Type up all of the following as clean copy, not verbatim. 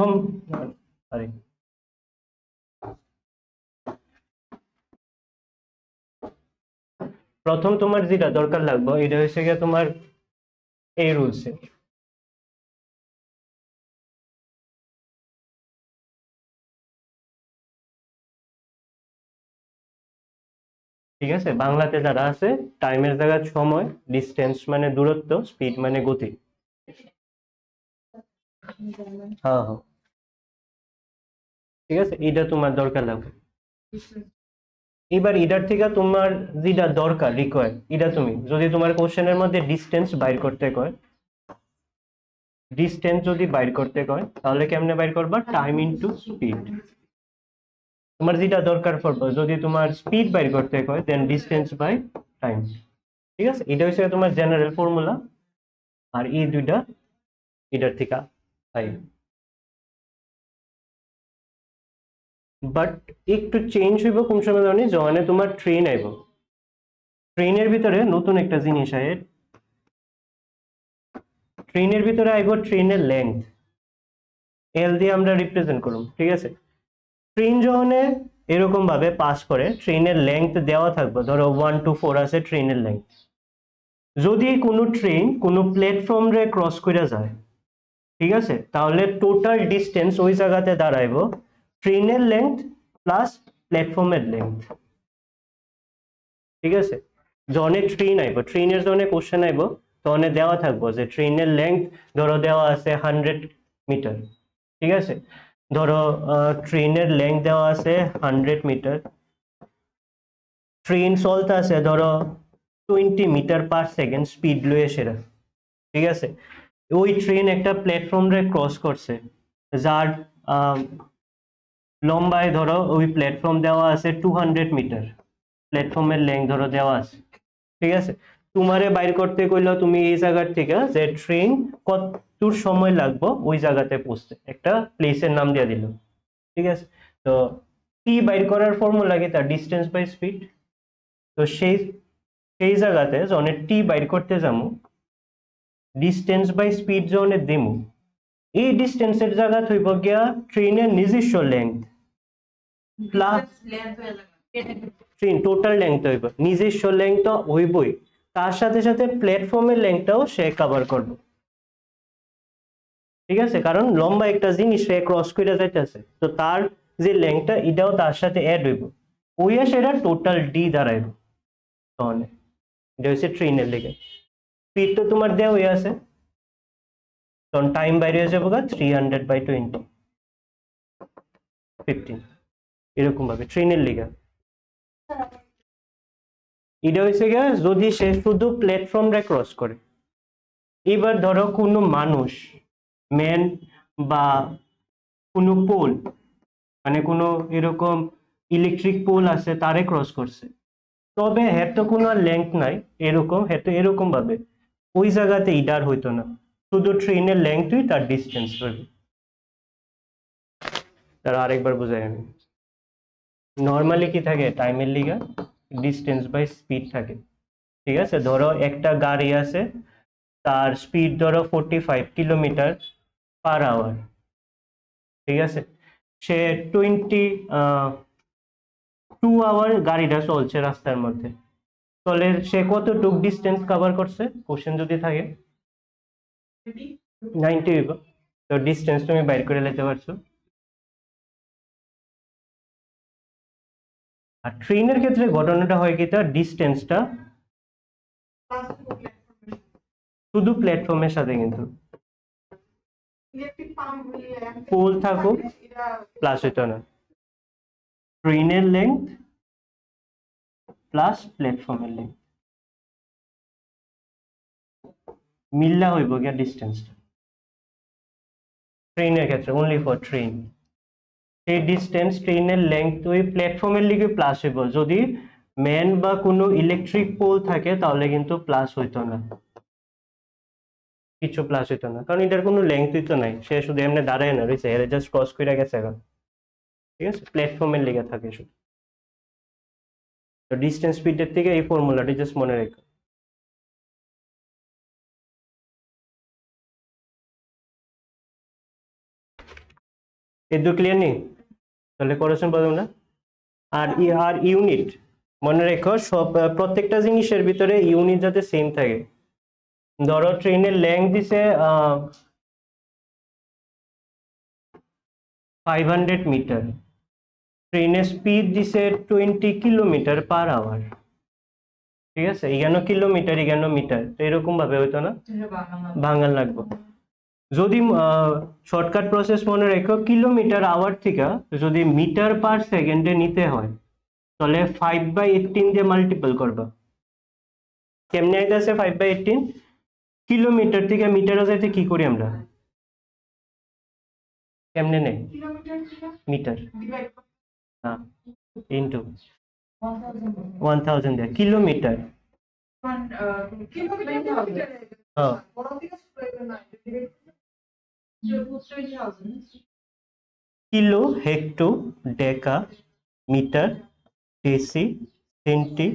Sorry প্রথম তোমার যেটা দরকার লাগবে এটা হচ্ছে গিয়ে তোমার এই রুলস ঠিক আছে বাংলাতে যারা আছে টাইমের জায়গায় সময় ডিস্টেন্স মানে দূরত্ব স্পিড মানে গতি হ্যাঁ হ্যাঁ ঠিক আছে এটা তোমার দরকার লাগবে এবার এটার থেকে তোমার যেটা দরকার রিকোয়ার এটা তুমি যদি তোমার কোশ্চেনের মধ্যে ডিস্টেন্স বাইর করতে কয় ডিস্টেন্স যদি বাইর করতে কয় তাহলে কেমনে বাইর করবা টাইম ইনটু স্পিড তোমার যেটা দরকার পড়বে যদি তোমার স্পিড বাইর করতে কয় দেন ডিস্টেন্স বাই টাইম ঠিক আছে এটা হচ্ছে তোমার জেনারেল ফর্মুলা আর এই দুইটা এটার থেকে পাই বাট একটু চেঞ্জ হইব কোন সময় জানি যখন তোমার ট্রেন আইব ট্রেনের ভিতরে নতুন একটা জিনিস আয় ট্রেনের ভিতরে আইব ট্রেনের লেন্থ এল দিয়ে আমরা রিপ্রেজেন্ট করব ঠিক আছে ট্রেন যখন এরকম ভাবে পাস করে ট্রেনের লেন্থ দেওয়া থাকবে ধরো 1 to 4 আছে ট্রেনের লেন্থ যদি কোনো ট্রেন কোনো প্ল্যাটফর্ম রে ক্রস করে যায় ঠিক আছে তাহলে টোটাল ডিস্টেন্স ওই জায়গাতে দাঁড়াইব ট্রেনের লেন্থ প্লাস প্ল্যাটফর্মের লেন্থ ঠিক আছে যখন ট্রেন আইব ট্রেনের যখন কোশ্চেন আইব তখন দেওয়া থাকবো যে ট্রেনের লেন্থ ধরো দেওয়া আছে 100 মিটার ঠিক আছে ধরো ট্রেনের লেন্থ দেওয়া আছে 100 মিটার ট্রেন চলতে আছে ধরো 20 মিটার/সেকেন্ড স্পিড লয়ে সেরা ঠিক আছে ওই ট্রেন একটা প্ল্যাটফর্ম রে ক্রস করছে যার লম্বায় ধরো ওই প্ল্যাটফর্ম দেওয়া আছে 200 মিটার প্ল্যাটফর্মের লেন্থ ধরো দেওয়া আছে ঠিক আছে তোমারে বাইর করতে কইলো তুমি এই জায়গার থেকে যে ট্রেন কতটুর সময় লাগবে ওই জায়গাতে পৌঁছতে একটা প্লেসের নাম দিয়ে দিল ঠিক আছে তো টি বাইর করার ফর্মুলা কি তার ডিস্টেন্স বাই স্পিড তো সেই সেই জায়গাতে যখন টি বাইর করতে যাবো ডিস্টেন্স বাই স্পিড যখন দিমু এই ডিস্টেন্সের জায়গা হইব গিয়া ট্রেনের নিজস্ব length plus train total length হইব নিজস্ব লেন্থ তো হইবই তার সাথে সাথে প্ল্যাটফর্মের লেন্থটাও সে কভার করবে ঠিক আছে কারণ লম্বা একটা জিনিস সে ক্রস করে যাইতেছে তো তার যে লেন্থটা এটাও তার সাথে অ্যাড হইব ওইয়া সেটা টোটাল ডি দাঁড়াইব তাহলে এটা হচ্ছে ট্রেনের লেগে স্পিড তো তোমার দেওয়া হয়ে আছে তখন টাইম বাইরে হয়ে যাবো 300/20 15 এরকম ভাবে ট্রেনের লিগা এটা হয়েছে গিয়া যদি সে শুধু প্ল্যাটফর্মটা ক্রস করে এবার ধরো কোনো মানুষ ম্যান বা কোনো পোল মানে কোনো এরকম ইলেকট্রিক পোল আছে তারে ক্রস করছে তবে হ্যাঁ তো কোনো লেন্থ নাই এরকম হ্যাঁ তো এরকম ভাবে ওই জায়গাতে ইডার হইতো না শুধু ট্রেনের লেন্থই তার ডিস্টেন্স হবে তার আরেকবার বুঝাই আমি নর্মালি কি থাকে টাইমের লিগা ডিস্টেন্স বাই স্পিড থাকে ঠিক আছে ধরো একটা গাড়ি আছে তার স্পিড ধরো 45 কিলোমিটার/আওয়ার ঠিক আছে সে 2 আওয়ার গাড়িটা চলছে রাস্তার মধ্যে তাহলে সে কতটুক ডিস্টেন্স কভার করছে কোশ্চেন যদি থাকে 90 হইব তো ডিস্টেন্স তুমি বাইর করে নিতে পারছো আর ট্রেনের ক্ষেত্রে ঘটনাটা হয় কি তার ডিস্টেন্সটা শুধু প্ল্যাটফর্মের সাথে কিন্তু পোল থাকুক প্লাস হইতো না ট্রেনের লেন্থ প্লাস প্ল্যাটফর্মের লেন্থ মিল্লা হইব গিয়া ডিস্টেন্সটা ট্রেনের ক্ষেত্রে অনলি ফর ট্রেন সেই ডিস্টেন্স ট্রেনের লেন্থ ওই প্ল্যাটফর্মের লিগে প্লাস হইব যদি ম্যান বা কোনো ইলেকট্রিক পোল থাকে তাহলে কিন্তু প্লাস হইতো না কিছু প্লাস হইতো না কারণ এটার কোনো লেন্থই তো নাই সে শুধু এমনি দাঁড়ায় না রয়েছে এর জাস্ট ক্রস করে গেছে এখন ঠিক আছে প্ল্যাটফর্মের লিগে থাকে শুধু তো ডিস্টেন্স স্পিডের থেকে এই ফর্মুলাটি জাস্ট মনে রেখো এই দু ক্লিয়ার নেই? তাহলে করেছেন প্রথম না। আর ইউনিট মনে রেখো, সব প্রত্যেকটা জিনিসের ভিতরে ইউনিট যাতে সেম থাকে। ধরো ট্রেনের লেন্থ দিছে 500 মিটার, ট্রেনের স্পিড দিছে 20 কিলোমিটার পার আওয়ার, ঠিক আছে? এখানে কিলোমিটার এখানে মিটার, তো এরকম ভাবে হইতো না, বাঙাল লাগবে। যদি শর্টকাট প্রসেস মনে রেখো, কিলোমিটার আওয়ার থেকে যদি মিটার পার সেকেন্ডে নিতে হয় তাহলে 5/18 দিয়ে মাল্টিপল করবা। কেমনে আইতাছে 5/18? কিলোমিটার থেকে মিটারে যাইতে কি করি আমরা, কেমনে নেই মিটার, হ্যাঁ, ইনটু 1000 দিয়ে কিলোমিটার, হ্যাঁ, কিলো, হেক্টো, ডেকা, মিটার, ডেসি, সেন্টি,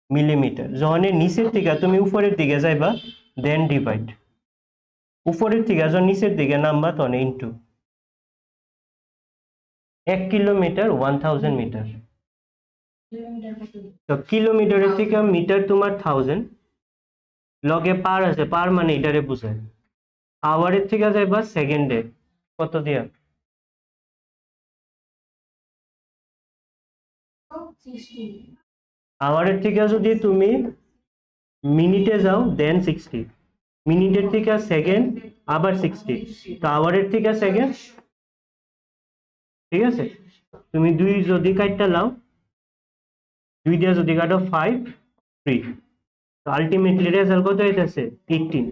মিলিমিটার। যখন নিচের থেকে তুমি উপরের দিকে যাইবা দেন ডিভাইড, উপরের থেকে যখন নিচের দিকে নামবা তখন ইনটু। 1 কিলোমিটার 1000 মিটার, তো কিলোমিটারের থেকে মিটার তোমার 1000, লগে পার আছে, পার মানে এটারে বুঝায়। আওয়ারের থেকে যাইবা সেকেন্ডে, কত দিয়া, আওয়ারের থেকে যদি তুমি মিনিটে যাও দেন 60, মিনিটের থেকে সেকেন্ড আবার 60, তো আওয়ারের থেকে সেকেন্ড, ঠিক আছে? তুমি দুই যদি কাটটা লাও, দুই দিয়ে যদি কাটো 5 3, তো আলটিমেটলি রেজাল্ট কত হইতেছে 18।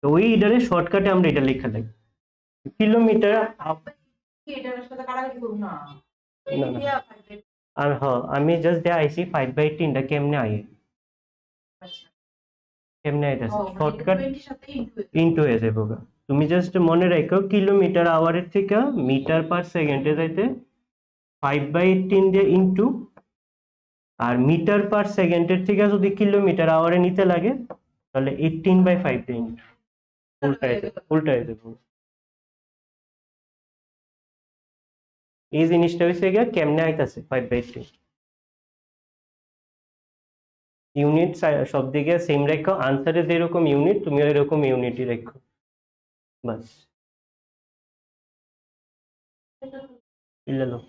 তো ওই ইটারে শর্টকাটে আমরা এটা লেখা লাগবে কিলোমিটার। না, না, আর হ্যাঁ, আমি জাস্ট দেয়া আইছি 5/18 টা কেমনে আই, কেমনে আইতাছে শর্টকাট ইনটু হয়ে যাবে গা। তুমি জাস্ট মনে রাখো কিলোমিটার আওয়ারের থেকে মিটার পার সেকেন্ডে যাইতে 5/18 দিয়ে ইনটু, আর মিটার পার সেকেন্ডের থেকে যদি কিলোমিটার আওয়ারে নিতে লাগে তাহলে 18/5 দিয়ে ইনটু, উল্টায় যাবে। এই জিনিসটা হইছে গিয়া কেমনে আইতাছে 5/18। ইউনিট সব দিকে সেম রাখো, আনসারে যেরকম ইউনিট তুমি এরকম ইউনিটই রাখো, বাস। ইল্লালো।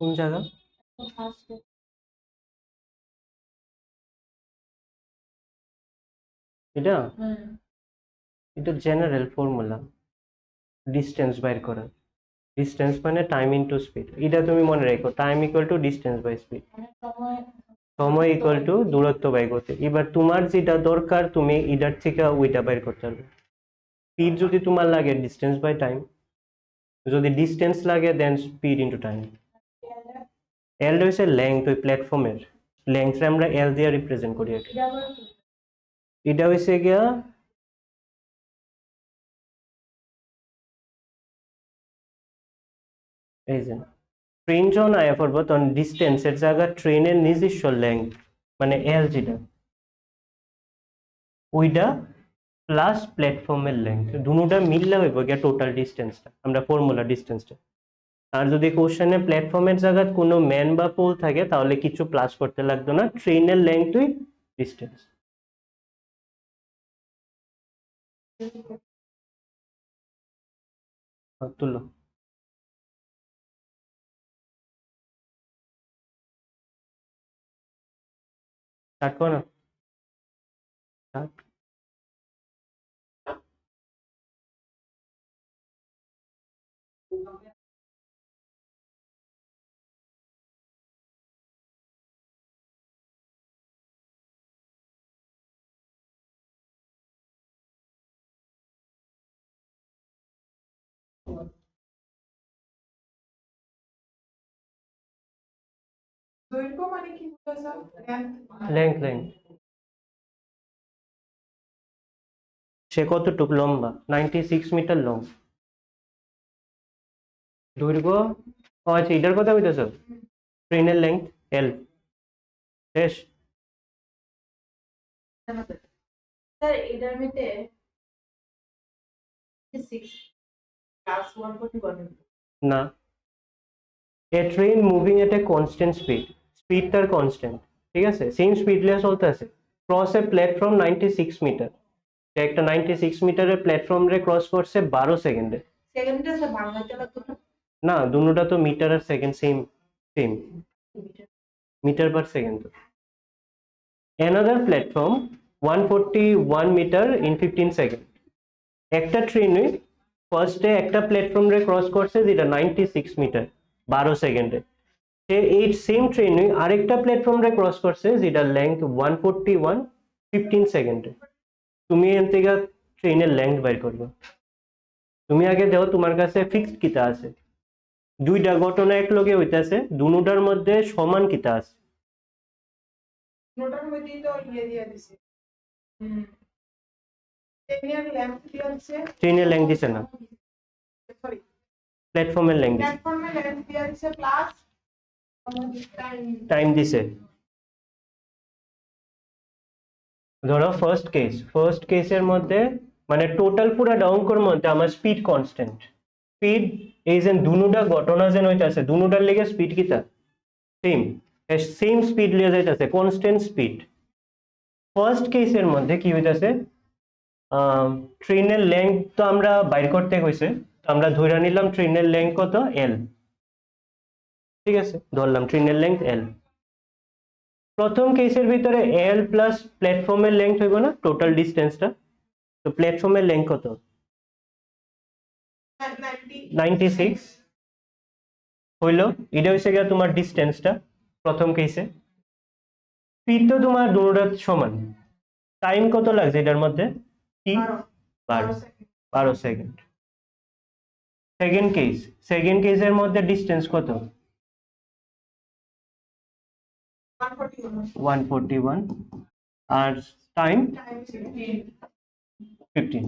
কোন জায়গা? এটা এটা জেনারেল ফর্মুলা, ডিস্টেন্স বাইর করার। ডিস্টেন্স মানে টাইম ইনটু স্পিড, এটা তুমি মনে রাখো, time equal to distance by speed, সময় ইকুয়াল টু দূরত্ব বাই গতি। এবার তোমার যেটা দরকার তুমি এটার থেকে ওইটা বাইর করতে পারবে। স্পিড যদি তোমার লাগে ডিস্টেন্স বাই টাইম, যদি ডিস্টেন্স লাগে দেন স্পিড ইনটু টাইম। এল হইছে লেংথ, ওই প্ল্যাটফর্মের লেংথ আমরা এল দিয়ে রিপ্রেজেন্ট করি। এটা হইছে গিয়া এই যে ট্রেন যখন আয়া পড়বো তখন ডিস্টেন্সের জায়গা ট্রেনের নিজস্ব লেংথ মানে এল যেটা, ওইটা প্লাস প্ল্যাটফর্মের লেংথ, দুটোটা মিললে হইব গিয়া টোটাল ডিস্টেন্সটা, আমরা ফর্মুলা ডিস্টেন্সটা। আর যদি কোশ্চেনে প্ল্যাটফর্মের জায়গায় কোনো ম্যান বা পোল থাকে তাহলে কিছু প্লাস করতে লাগতো না, ট্রেনের লেংথই ডিস্টেন্স। তুলো স্টার্ট করো না start। দৈর্ঘ্য মানে কি বুঝাছো? লেংথ লেংথ সে কতটুক লম্বা 96 মিটার লং। দৈর্ঘ্য ও আচ্ছা এটার কথা কইতেছো ট্রেনের লেংথ এল শেষ। স্যার এটার মধ্যে 6 ক্লাস 141 না a train moving at a constant speed স্পিডটা কনস্ট্যান্ট ঠিক আছে সেম স্পিড নিয়ে চলতে আছে ক্রস এ প্ল্যাটফর্ম 96 মিটার একটা 96 মিটারের প্ল্যাটফর্ম রে ক্রস করছে 12 সেকেন্ডে। সেকেন্ডে স্যার বাংলাতে লাগতো না না দুটোটা তো মিটার আর second same same metre per second. Another platform 141 metre in 15 second. একটা ট্রেনে ফার্স্টে একটা প্ল্যাটফর্ম রে ক্রস করছে যেটা 96 মিটার 12 সেকেন্ডে। সে এই সেম ট্রেনে আরেকটা প্ল্যাটফর্ম রে ক্রস করছে যেটা লেংথ 141 15 সেকেন্ডে। তুমি এর থেকে ট্রেনের লেংথ বের করবে। তুমি আগে দেখো তোমার কাছে ফিক্সড কিতা আছে দুইটা ঘটনা এক লগে হইতাছে দুটার মধ্যে সমান কিতা আছে। নোটার মধ্যেই তো দিয়ে দিছে টেনিয়ার ল্যাম্প দিয়ে দিছে ট্রেনের লেংথ দিছে না সরি প্ল্যাটফর্মের লেংথ দিছে প্ল্যাটফর্মে ল্যাম্প দিয়ে দিছে প্লাস টাইম দিছে। ধরো ফার্স্ট কেসের মধ্যে মানে টোটাল পুরা অঙ্কর মধ্যে আমার স্পিড কনস্ট্যান্ট স্পিড এই যে দুটা ঘটনা যেন হইতাছে দুটার লেগে স্পিড কিতা সেম সেম স্পিড লিয়ে যাইতাছে কনস্ট্যান্ট স্পিড। ফার্স্ট কেসের মধ্যে কি হইতাছে ট্রেনের লেংথ তো আমরা বাইর করতে কইছে আমরা ধরে নিলাম ট্রেনের লেংথ কত এল ঠিক আছে ধরলাম ট্রেনের লেংথ এল। প্রথম কেসের ভিতরে এল প্লাস প্ল্যাটফর্মের লেংথ হইব না টোটাল ডিস্টেন্সটা তো প্ল্যাটফর্মের লেংথ কত 96 হইলো এটা হইছে গিয়া তোমার ডিস্টেন্সটা প্রথম কেসে। স্পিড তো তোমার দুটোটা সমান টাইম কত লাগছে এটার মধ্যে টি 12 সেকেন্ড। সেকেন্ড কেসের মধ্যে ডিস্টেন্স কত 141 আর টাইম 15।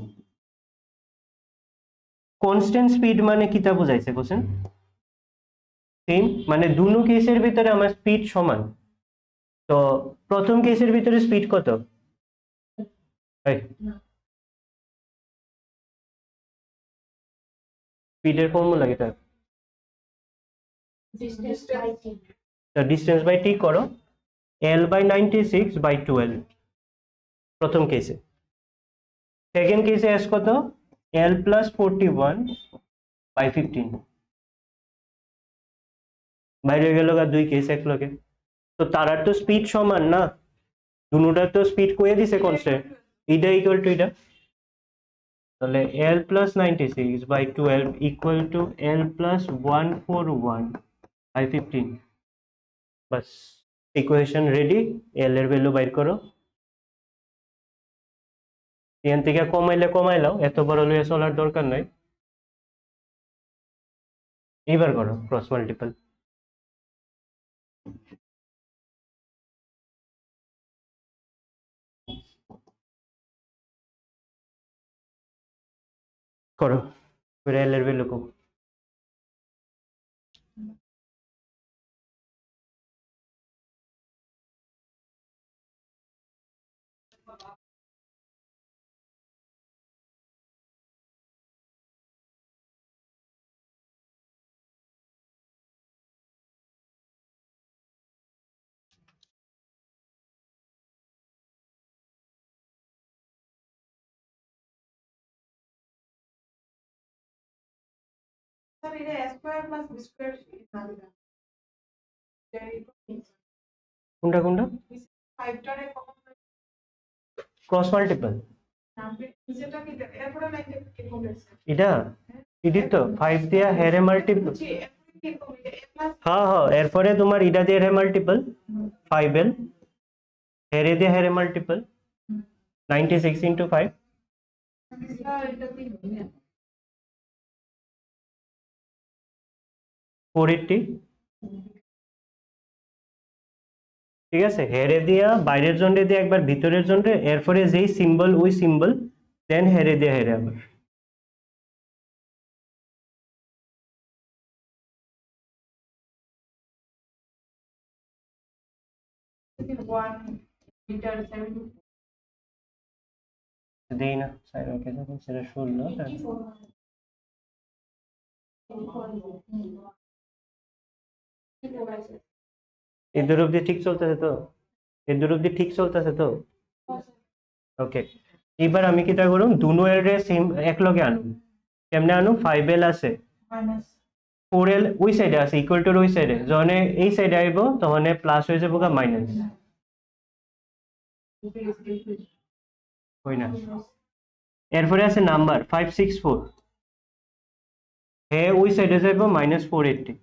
কনস্ট্যান্ট স্পিড মানে কিতা বুঝাইছে কোশ্চেন সেম মানে দুনো কেসের ভিতরে আমার স্পিড সমান। তো প্রথম কেসের ভিতরে স্পিড কত স্পিডের ফর্মুলা কি ডিস্টেন্স বাই টি করো এল বাই 96/12 প্রথম কেসে। সেকেন্ড কেসে এস কত এল প্লাস 41/15 বাইরে গেল গা দুই কেস এক লগে তো তারার তো স্পিড সমান না দুটার তো স্পিড কয়ে দিছে কনস্ট্যান্ট এটা ইকুয়াল টু এটা তাহলে L plus 96/12 equal to L plus 141/15 বাস ইকুয়েশন রেডি এল এর ভ্যালু বাইর করো এখান থেকে কমাইলে কমাইলাও এত বড় লইয়া চলার দরকার নাই। এইবার করো ক্রস মাল্টিপল করো এল এর ভ্যালু কো স্যার এটা a square plus b square না দিলাম কোনটা কোনটা 5 টারে কমন ক্রস মাল্টিপল নাম্বার নিচেটা কি দেবে এরপরে লাইন কি কমপ্লেক্স এটা এটি তো 5 দিয়া হেরে মাল্টিপল জি এরপরে কি করবে a প্লাস হ্যাঁ হ্যাঁ এরপরে তোমার এটা দিয়ে হেরে মাল্টিপল 5l হেরে দিয়ে হেরে মাল্টিপল 96 into 5 স্যার এটা কি হবে 480 ঠিক আছে হেরে দিয়া বাইরের জন্ডে দিয়ে একবার ভিতরের জন্ডে এরপরে যেই সিম্বল ওই সিম্বল দেন হেরে দিয়ে হেরে আবার ওয়ান মিটার 7 দেই না সাইড ওকে যখন সেটা 16 এদের অবধি ঠিক চলতেছে তো এদের অবধি ঠিক চলতেছে তো ওকে এবার আমি কিটা করুম দুনো এর সেম এক লগে আনু কেমনে আনু 5l আছে মাইনাস 4l ওই সাইডে আছে ইকুয়াল টু ওই সাইডে যখন এই সাইডে আইব তখন প্লাস হয়ে যাবো মাইনাস হই না এরপরে আছে নাম্বার 564 হ্যাঁ ওই সাইডে যাইব -480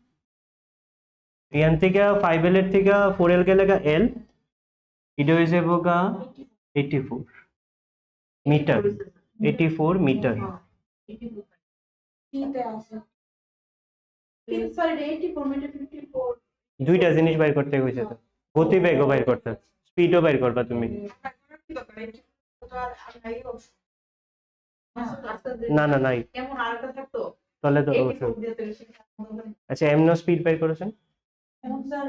এখান থেকে 5l এর থেকে 4l গেলে l এটা হয়ে যাবো 84 মিটার 84 মিটার তিনটা আছে তিন সরি 84 মিটার 54 দুইটা জিনিস বাইর করতে কইছে তো গতি বেগও বাইর করতে স্পিডও বাইর করবা তুমি কি দরকার এটা আর নাই অপশন না না নাই কেমন আরেকটা থাকতো তাহলে তো 84 অবশ্যই দিয়ে তো বেশি আচ্ছা এমনো স্পিড বাইর করেছেন এখন স্যার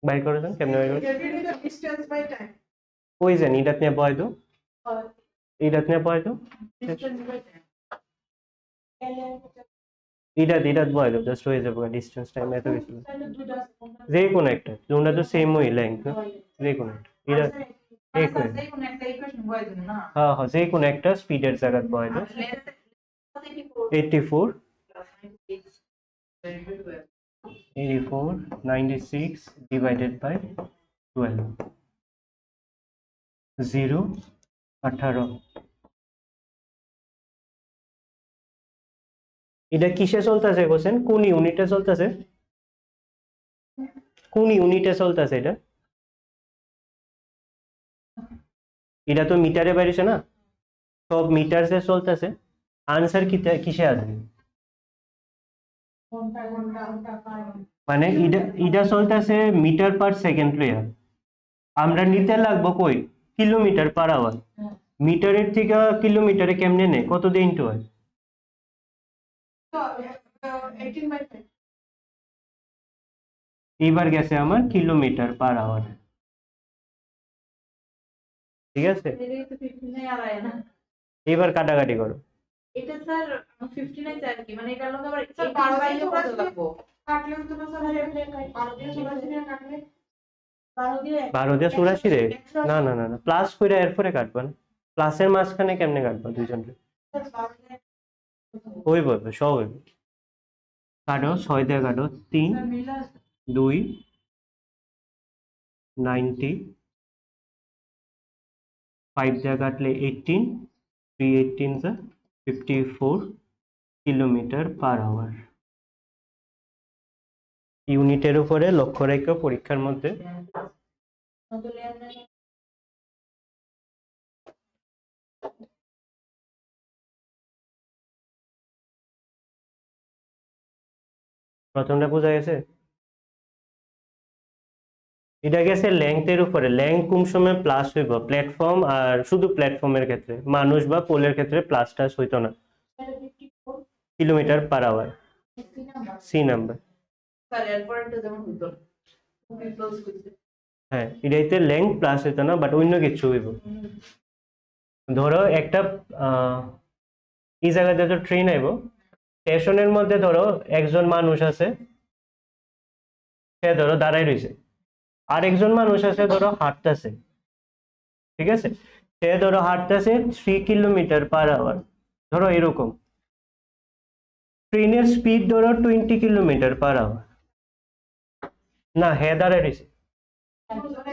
বাইর করেছেন কেমনে বাইর করেছেন এটা ডিসটেন্স বাই টাইম ওই যে ইডাত নিয়ে বয় দো ইডাত নিয়ে বয় দো ডিসটেন্স বাই টাইম ইডাত বয় দো জাস্ট হয়ে যাবে ডিসটেন্স টাইম এত বেশি যে কোনো একটা তোমরা তো সেম ওই লেংথ না যে কোনো একটা ইডাত হ্যাঁ হ্যাঁ যে কোনো একটা স্পিডের জায়গা বয় দো 84 96 divided by 12 0 18 এটা কিসে চলতেছে কোশ্চেন কোন ইউনিটে চলতেছে কোন ইউনিটে চলতেছে এটা তো মিটারে বাইরেছে না সব মিটারসে চলতেছে আনসার কিসে আসবে মানে এটা চলতেছে মিটার পার সেকেন্ড লইয়া আমরা নিতে লাগবো কই কিলোমিটার পার আওয়ার মিটারের থেকে কিলোমিটারে কেমনে নেই কত দিয়ে ইনটু হয় তো 18 বাই 5 এইবার গেছে আমার কিলোমিটার পার আওয়ার ঠিক আছে এবার কাটাকাটি করো এটা স্যার 59 চাই কি মানে এটা লোক আবার স্যার 12 বাইরে করতে লাগবো কাটলে তো স্যার 12 দিয়ে 84 কাটলে 12 দিয়ে 84 রে না না না না প্লাস করে এরপরে কাটবা না প্লাসের মাঝখানে কেমনে কাটবা দুইজন ওই বলবে সব হইবে কাটো 6 দিয়ে কাটো 3 2 90 5 দিয়ে কাটলে 18 3 18 যা 54 কিলোমিটার পার আওয়ার ইউনিটের উপরে লক্ষ্য রেখে পরীক্ষার মধ্যে প্রথমটা বোঝা গেছে এটা গেছে লেংথের উপরে লেংথ কোন সময় প্লাস হইব প্ল্যাটফর্ম আর শুধু প্ল্যাটফর্মের ক্ষেত্রে মানুষ বা পোলের ক্ষেত্রে প্লাস টাস হইতো না কিলোমিটার পার আওয়ার সি নাম্বার স্যার এরপর একটা যেমন হতো খুবই ক্লোজ করতে হ্যাঁ এটাইতে লেংথ প্লাস হইতো না বাট অন্য কিছু হইব ধরো একটা এই জায়গাতে তো ট্রেন আইব স্টেশনের মধ্যে ধরো একজন মানুষ আছে সে ধরো দাঁড়াই রয়েছে আরেকজন মানুষ আছে ধরো হাঁটতেছে ঠিক আছে সে ধরো হাঁটতেছে 3 কিলোমিটার পার আওয়ার ধরো এরকম ট্রেনের স্পিড ধরো 20 কিলোমিটার/আওয়ার। না হ্যাঁ দাঁড়ায় রয়েছে,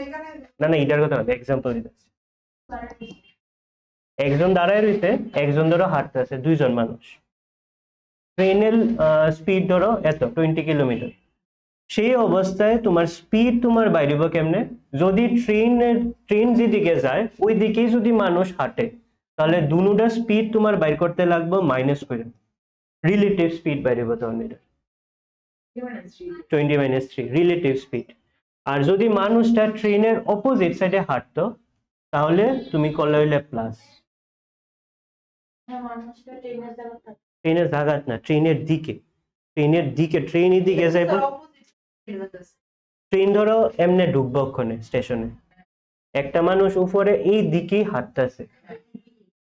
এখানে না এটার কথা না, এক্সাম্পল দিতেছি। একজন দাঁড়ায় রয়েছে, একজন ধরো হাঁটতেছে, দুইজন মানুষ। ট্রেনের স্পিড ধরো এত 20 কিলোমিটার। সেই অবস্থায় তোমার স্পিড তোমার বাইরেব কেমনে? যদি ট্রেন যেদিকে যায় ওই দিকেই যদি মানুষ হাঁটে, তাহলে দুটার স্পিড তোমার বাইর করতে লাগবে মাইনাস করে, রিলেটিভ স্পিড বাইরেব তখন এটা 20 - 3 রিলেটিভ স্পিড। আর যদি মানুষটা ট্রেনের অপোজিট সাইডে হাঁটতো, তাহলে তুমি করলে হইলে প্লাস। ট্রেনের জায়গাত না, ট্রেনের দিকে, ট্রেন এদিকে যাইব। ট্রেন ধরো এমনি ঢুকবো ওখানে স্টেশনে, একটা মানুষ উপরে এই দিকেই হাঁটতেছে,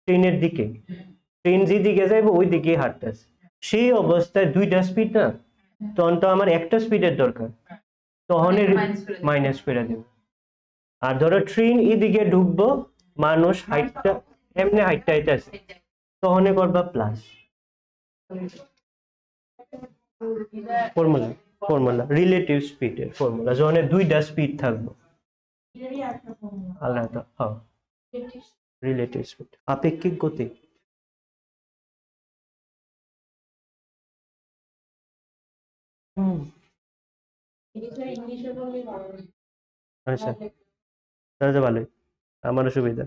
ট্রেনের দিকে, ট্রেন যেদিকে যাইবো ওই দিকেই হাঁটতেছে। সেই অবস্থায় দুইটা স্পিড না, তখন তো আমার একটা স্পিডের দরকার, তখন মাইনাস করে দিব। আর ধরো ট্রেন এদিকে ঢুকবো, মানুষ হাইটটা এমনি হাইটটা আইতেছে, তখন করবা প্লাস। ফর্মুলা রিলেটিভ স্পিডের ফর্মুলা, যখন দুইটা স্পিড থাকবো আলাদা। হ্যাঁ, রিলেটিভ স্পিড, আপেক্ষিক গতি। আচ্ছা, তাহলে তো ভালোই, আমারও সুবিধা।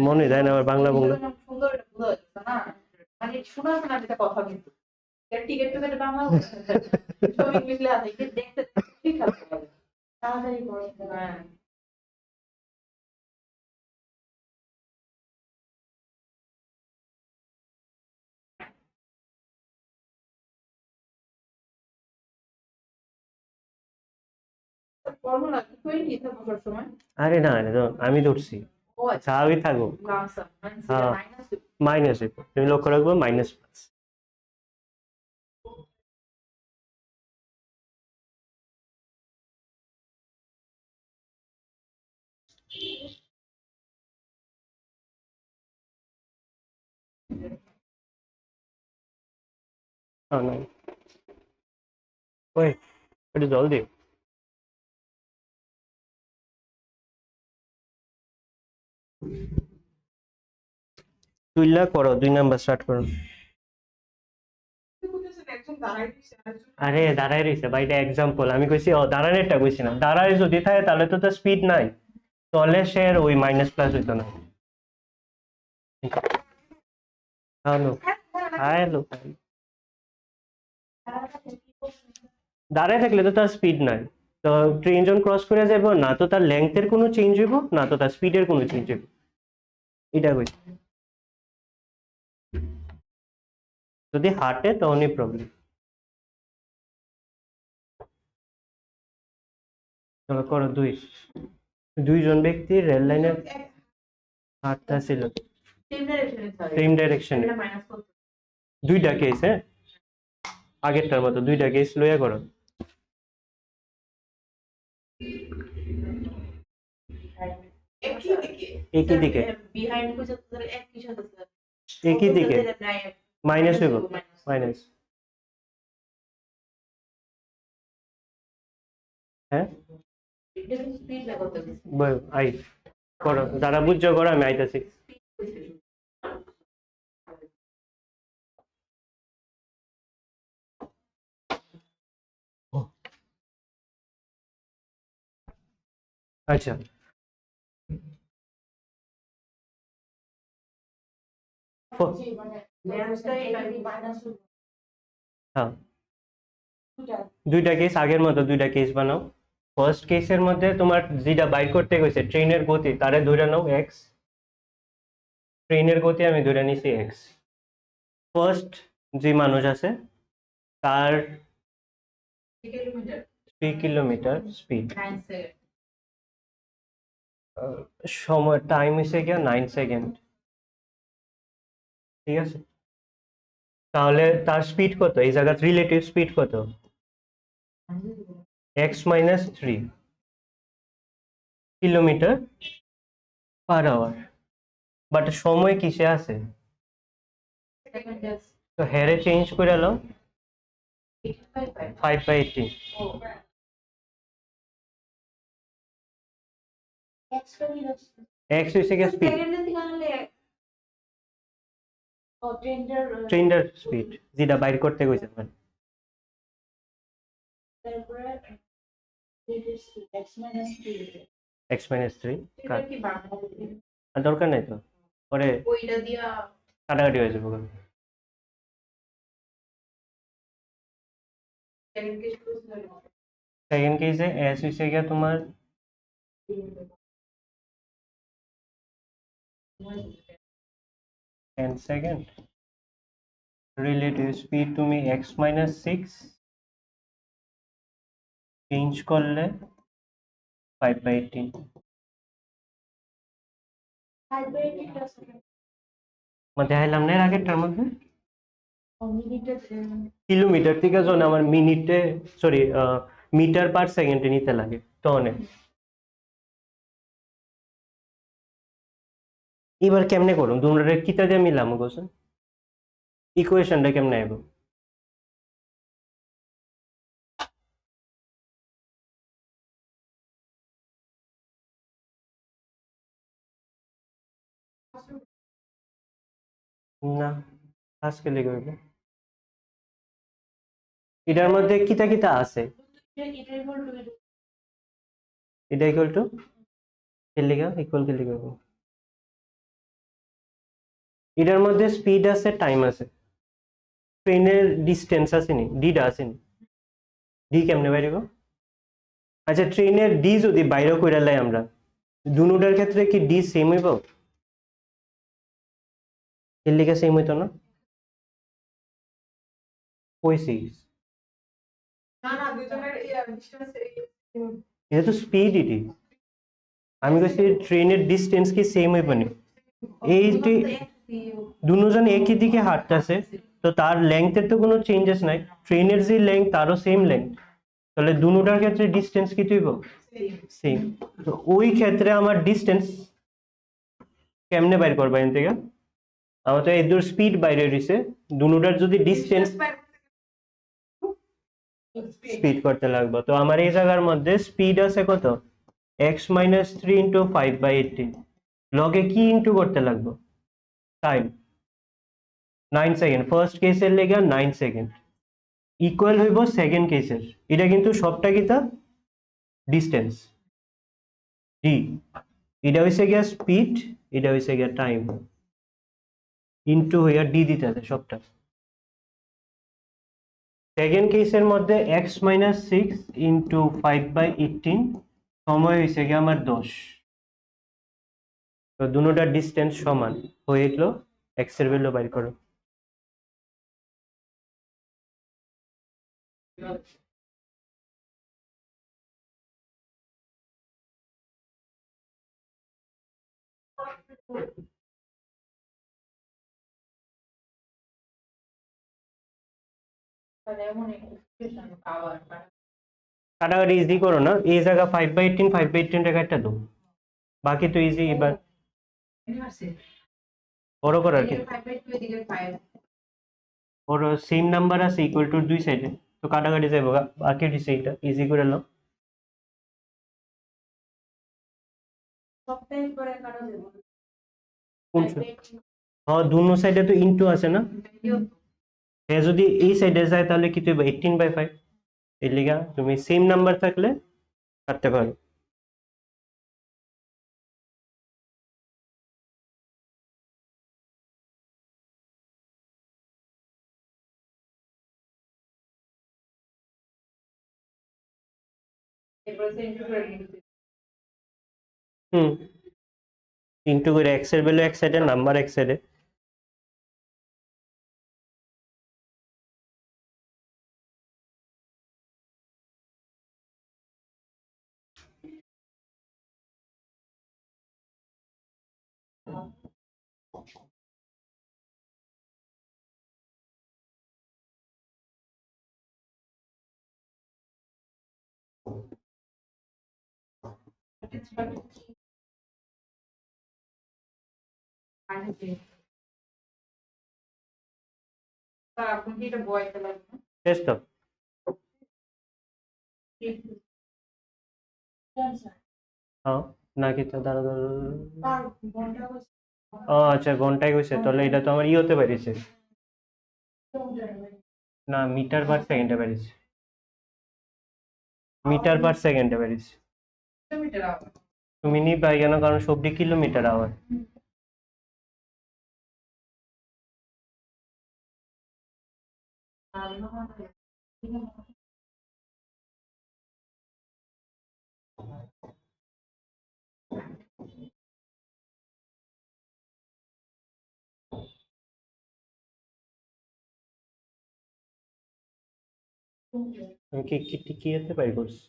মনে দেয় না আমার বাংলা বললে। সুন্দর বোঝা যাচ্ছে না, মানে শোনা যাচ্ছে না যেটা কথা, কিন্তু টিকিট তো বাংলা ছবি ইংলিশ লেখা থাকে, দেখতে ঠিক আছে তাড়াতাড়ি করে। হ্যাঁ ফর্মুলা 20 থাকবো সব সময়। আরে না রে, আমি ধরছি ও আচ্ছা, স্বাভাবিক থাকবো, লামসাম মানে হ্যাঁ মাইনাস। মাইনাস, তুমি লক্ষ্য রাখবো মাইনাস প্লাস। হ্যাঁ না, ওই একটু জল দিও। তুইলা করো, 2 নাম্বার স্টার্ট করো। একজন দাঁড়াই দিচ্ছে, আরেকজন আরে দাঁড়ায় রয়েছে ভাই, এটা এক্সাম্পল, আমি কইছি দাঁড়ানোরটা কইছি না। দাঁড়ায় যদি থাকে তাহলে তো তার স্পিড নাই, তাহলে সে ওই মাইনাস প্লাস হইতো না। হ্যালো, হ্যালো, দাঁড়ায় থাকলে তো তার স্পিড নাই, তো ট্রেন যখন ক্রস করে যাবো না তো তার লেংথের কোনো চেঞ্জ হইব না, তো তার স্পিডের কোনো চেঞ্জ হইব, এটা কইছি। যদি হাঁটে তখনই প্রবলেম। চলো করো। দুইজন ব্যক্তি রেল লাইনের হাঁটতেছিল সেম ডাইরেকশনে। মাইনাস করতে দুইটা কেস, হ্যাঁ আগেরটার মতো দুইটা কেস লইয়া করো। একই দিকে। একই দিকে, বিহাইন্ড কইছে তো একই সাথে একই দিকে মাইনাস হইব, মাইনাস। হ্যাঁ স্পিড করতে দিছে। আই করো, যারা বুঝছো করো, আমি আইতাছি। আচ্ছা, হ্যাঁ দুইটা কেস আগের মতো দুইটা কেস বানাও। ফার্স্ট কেসের মধ্যে তোমার যেটা বাইর করতে গেছে ট্রেনের গতি, তারে ধরে নাও এক্স, ট্রেনের গতি আমি ধরে নিছি এক্স। ফার্স্ট যে মানুষ আছে তার 3 কিলোমিটার স্পিড, 9 সেকেন্ড। সময় টাইম হয়েছে গিয়া 9 সেকেন্ড, ঠিক আছে। তাহলে তার স্পিড কত এই জায়গা, রিলেটিভ স্পিড কত? x - 3 কিলোমিটার/আওয়ার। বাট সময় কিসে আছে? সেকেন্ড ডেস তো হেরে চেঞ্জ করে নাও 85 5/18 ও এক্সট্রা কি আছে x হইছে কি স্পিড সেকেন্ডের দিকে আনলে ও ট্রেন্ডের স্পিড যেটা বাইর করতে কইছে মানে তারপরে x minus 3 x - 3 এটা কি বাংলা আর দরকার নাই তো পরে ওইটা দিয়া কাটাকাটি হয়ে যাবে সেকেন্ড কেস করতে সেকেন্ড কেসে s হইছে গিয়া তোমার 10 সেকেন্ড রিলেটিভ স্পিড তুমি x - 6 চেঞ্জ করলে 5/18 5/8 আছে মানে দেখাইলাম না এর আগেরটার মধ্যে মিনিটে কিলোমিটার ঠিক আছে না আমার মিনিটে সরি মিটার পার সেকেন্ডে নিতে লাগে তো অনেক এবার কেমনে করুন দুটোরে কিতা দিয়ে মিলাম গোছেন ইকুয়েশনটা কেমনে আইব না আজকে লিখে হইব এটার মধ্যে কিতা কিতা আছে এটা ইকুয়াল টু এটা ইকুয়াল টু কে লিখা ইকুয়াল কে লিখা হইব এটার মধ্যে স্পিড আছে টাইম আছে ট্রেনের ডিস্টেন্স আছে নি ডিটা আছে নি ডি কেমনে বাইরিব আচ্ছা ট্রেনের ডি যদি বাইরে কইরা লাই আমরা দুটোটার ক্ষেত্রে কি ডি সেম হইব এর লিখে সেম হইতো না কইছি না না দুজনের ডিসটেন্স এটা তো স্পিড ইটি আমি কইছি ট্রেনের ডিস্টেন্স কি সেম হইব নি এইটি দুজন একই দিকে হাঁটতেছে তো তার লেংথের তো কোনো চেঞ্জেস নাই ট্রেনের যে লেংথ তারও সেম লেংথ তাহলে দুটোটার ক্ষেত্রে ডিস্টেন্স কি হইব সেম তো ওই ক্ষেত্রে আমার ডিস্টেন্স কেমনে বাইর করবা এখান থেকে আমার তো এদুর স্পিড বাইরে রইছে দুটোটার যদি ডিস্টেন্স স্পিড করতে লাগবে তো আমার এই জায়গার মধ্যে স্পিড আছে কত x - 3 × 5/18 লগে কি ইনটু করতে লাগবে টাইম 9 সেকেন্ড ফার্স্ট কেসের লেগে 9 সেকেন্ড ইকুয়াল হইব সেকেন্ড কেসের এটা কিন্তু সবটা কিতা ডিস্টেন্স ডি এটা হইছে গিয়া স্পিড এটা হইছে গিয়া টাইম ইনটু হইয়া ডি দিতে আছে সবটা সেকেন্ড কেসের মধ্যে x - 6 × 5/18 সময় হয়েছে গিয়ে আমার 10 তো দুটোটার ডিস্টেন্স সমান হয়ে গেল x এর ভ্যালু বাইর করো মানে এমন এক্সপ্রেশন পাওয়ার কাটাকাটি ইজি করো না এই জায়গা 5/18 টাকা একটা দাও বাকি তো ইজি এবার বড় করার কি 5/2 এদিকে 5 ওর সেম নাম্বার আছে ইকুয়াল টু দুই সাইডে তো কাটাকাটি যাইব বাকি দিছে এটা ইজি করে নাও সবটাই করে কাটা দেব কোন হ্যাঁ দুনো সাইডে তো ইনটু আছে না হ্যাঁ যদি এই সাইডে যায় তাহলে কি হইব 18/5 এর লিগা তুমি সেম নাম্বার থাকলে কাটতে পারো এরপরে সেন্টার করে নিতে হুম ইনটু করে x এর ভ্যালু এক সাইডে নাম্বার এক সাইডে আগে আপনি কি এটা বয়তে লাগবে শেষ তো হ্যাঁ নাকি তো দাঁড়া ও আচ্ছা ঘন্টায় কইছে তাহলে এটা তো আমার ই হতে পারিছে না মিটার পার সেকেন্ডে পারিছে মিটার পার সেকেন্ডে পারিছে কিলোমিটার আওয়ার তুমি নি পাই কেন কারণ সবটি কিলোমিটার আওয়ার আমি কি হতে পারি করছি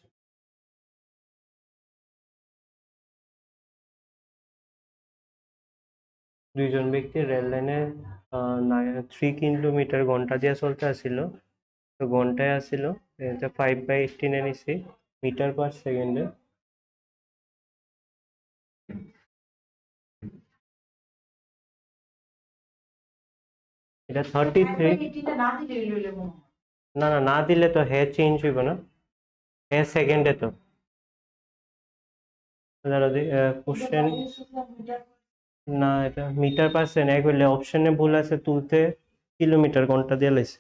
দুইজন ব্যক্তি রেল লাইনে 3 কিলোমিটার ঘন্টা দিয়ে চলতে আসছিল তো ঘন্টায় আসছিল 5/18 নিছি মিটার পার সেকেন্ডে এটা 33 এটা না দিলে লইলে মনে হয় না না না দিলে তো হে চেঞ্জ হইব না হে সেকেন্ডে তো কোশ্চেন না এটা মিটার পার সেকেন্ড এক হইলে অপশনে ভুল আছে তুলতে কিলোমিটার ঘন্টা দিয়ে লাইছে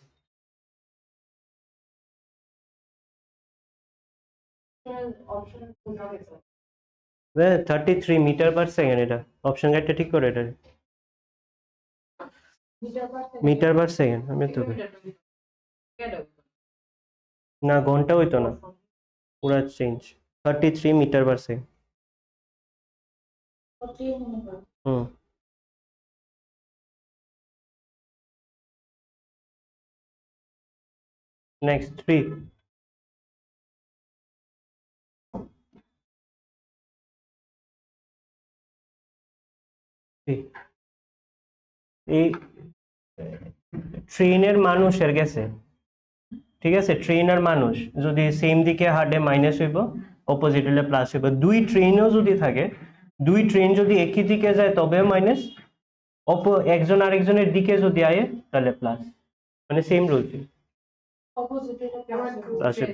33 মিটার পার সেকেন্ড এটা অপশন গাইডটা ঠিক করে এটা মিটার পার সেকেন্ড আমি তো না ঘন্টা হইতো না পুরা চেঞ্জ 33 মিটার পার সেকেন্ড হুম নেক্সট 3 এই ট্রেনের মানুষের গেছে ঠিক আছে ট্রেনের মানুষ যদি সেম দিকে হাঁটে মাইনাস হইব অপোজিট হলে প্লাস হইব দুই ট্রেনও যদি থাকে দুই ট্রেন যদি একই দিকে যায় তবে মাইনাস একজন আরেকজনের দিকে যদি আয় তাহলে প্লাস মানে সেম রুলস আসে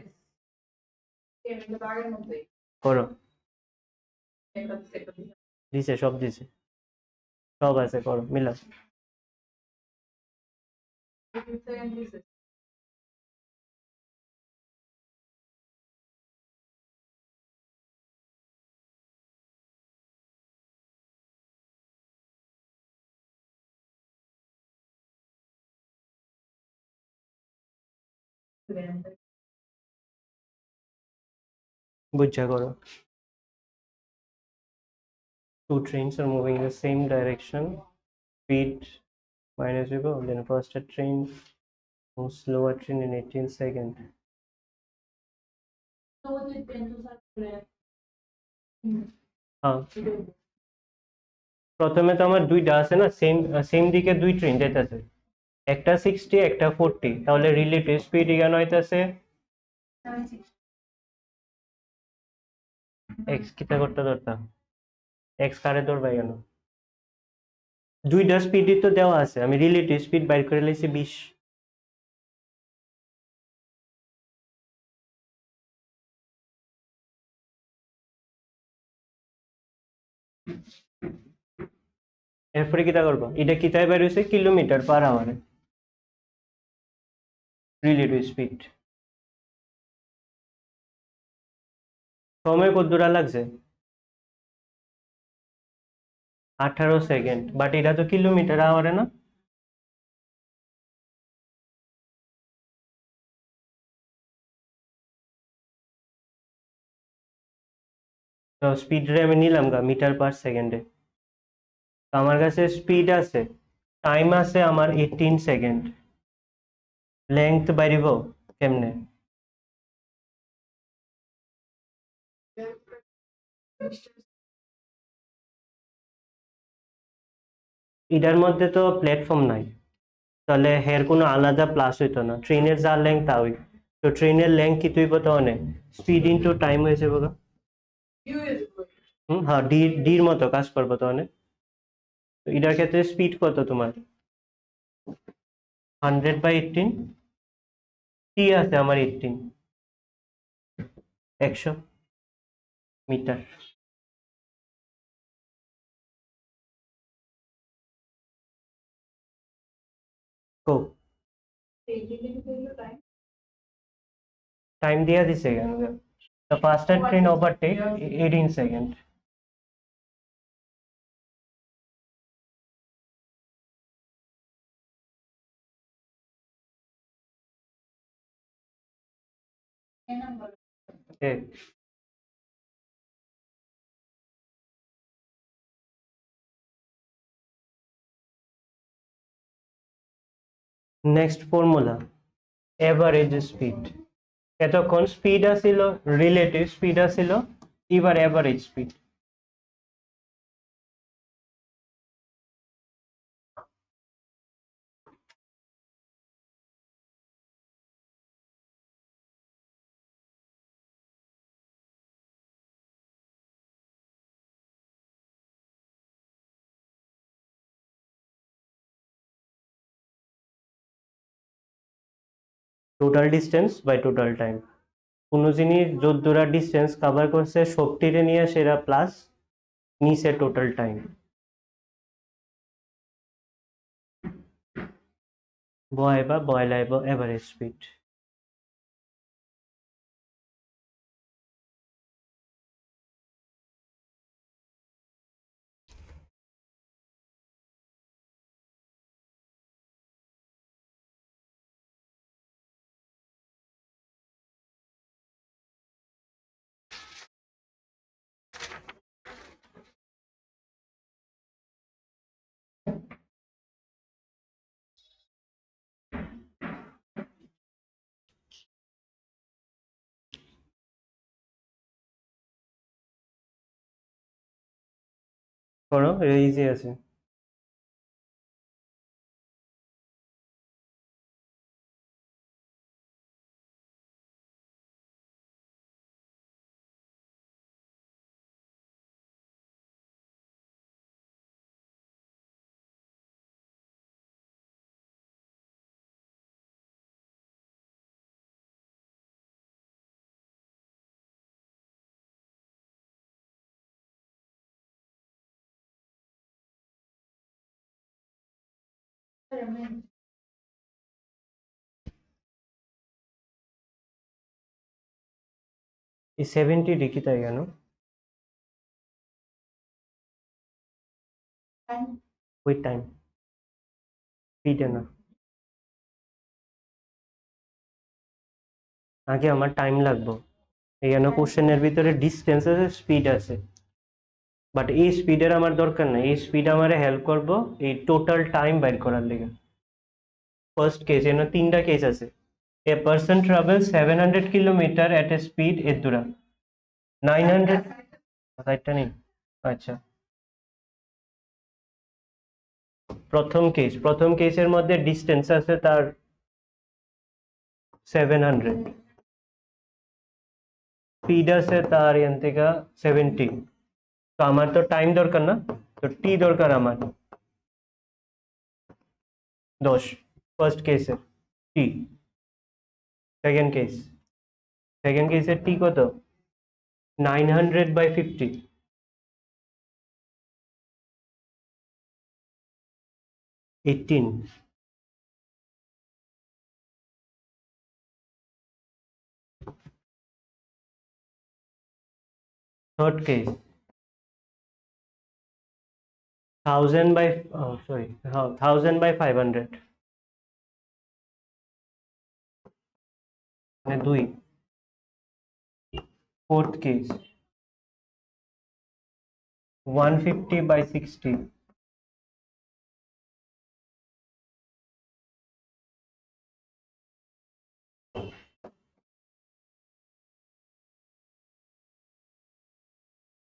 করো দিছে সব দিছে সব আছে করো মিলা বুঝা করো two trains are moving in the same direction speed minus zero then faster train moves slower train in 18 seconds হ্যাঁ প্রথমে তো আমার দুইটা আছে না সেম সেম দিকে দুই ট্রেন যাইতেছে একটা 60 একটা 40 তাহলে রিলেটিভ স্পিড কেন হইতাছে এক্স কিটা করতে ধরতাম এক্স কারে ধরবা কেন দুইটা স্পিডই তো দেওয়া আছে আমি রিলেটিভ স্পিড বাইর করে লাইছি 20 এরপরে কিটা করবো এটা কিতায় বাইর হয়েছে কিলোমিটার পার আওয়ারে রিলেটিভ স্পিড সময় কত দূরা লাগছে 18 সেকেন্ড বাট এটা তো কিলোমিটার আওয়ারে না তো স্পিড রে আমি নিলাম গা মিটার পার সেকেন্ডে আমার কাছে স্পিড আছে টাইম আছে আমার 18 সেকেন্ড লেংথ বাড়িব কেমনে এটার মধ্যে তো প্ল্যাটফর্ম নাই তাহলে হের কোনো আলাদা প্লাস হইতো না ট্রেনের যা লেংথ তা হই তো ট্রেনের লেংথ কি তুই তো অনেক স্পিড ইনটু টাইম হয়েছে বলো হ্যাঁ ডির মতো কাজ করবো তো অনেক এটার ক্ষেত্রে স্পিড কত তোমার 100/18 টি আছে আমার 18 100 মিটার। কো টাইম দিয়া দিছে কেন? The faster train overtake 18 second. Next formula average speed. এতক্ষণ স্পিড আছিল, রিলেটিভ স্পিড আছিল, এবার average speed. Total distance by total time. কোনো জিনিস যদ্দুরা ডিস্টেন্স কভার করছে সবটিরে নিয়ে সেরা প্লাস নিচে টোটাল টাইম। বয় লাইব এভারেজ স্পিড। করো, ইজি আছে। এই 70 ডিগ্রি তাই কেন? ওই টাইম স্পিডে না, আগে আমার টাইম লাগবে। এখানে কোশ্চেনের ভিতরে ডিস্টেন্স আছে, স্পিড আছে, বাট এই স্পিডের আমার দরকার নাই। এই স্পিড আমার হেল্প করব এই টোটাল টাইম বাইর করার লেগে। ফার্স্ট কেস, এখানে তিনটা কেস আছে। A person travel 700 kilometre at A speed এর দূরা 900। সাইডটা নেই, আচ্ছা। প্রথম কেসের মধ্যে ডিস্টেন্স আছে তার 700, স্পিড আছে তার এখান থেকে 70। তো আমার তো টাইম দরকার না, তো টি দরকার আমার 10 ফার্স্ট কেসে টি। সেকেন্ড কেসের টি কত? 900/50। এইটিন। থার্ড কেস 1000/500 মানে 2। Fourth case 150/60।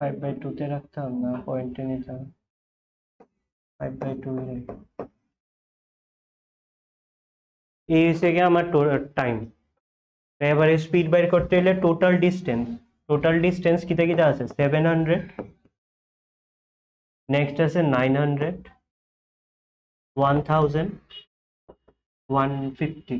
5/2 তে রাখতাম না, পয়েন্টে নিতাম। 5/2 এই হচ্ছে গিয়ে আমার টাইম। এবারে স্পিড বাইর করতে হলে টোটাল ডিস্টেন্স কিতা কিতা আছে? 700, নেক্সট আছে 900, 1000, 150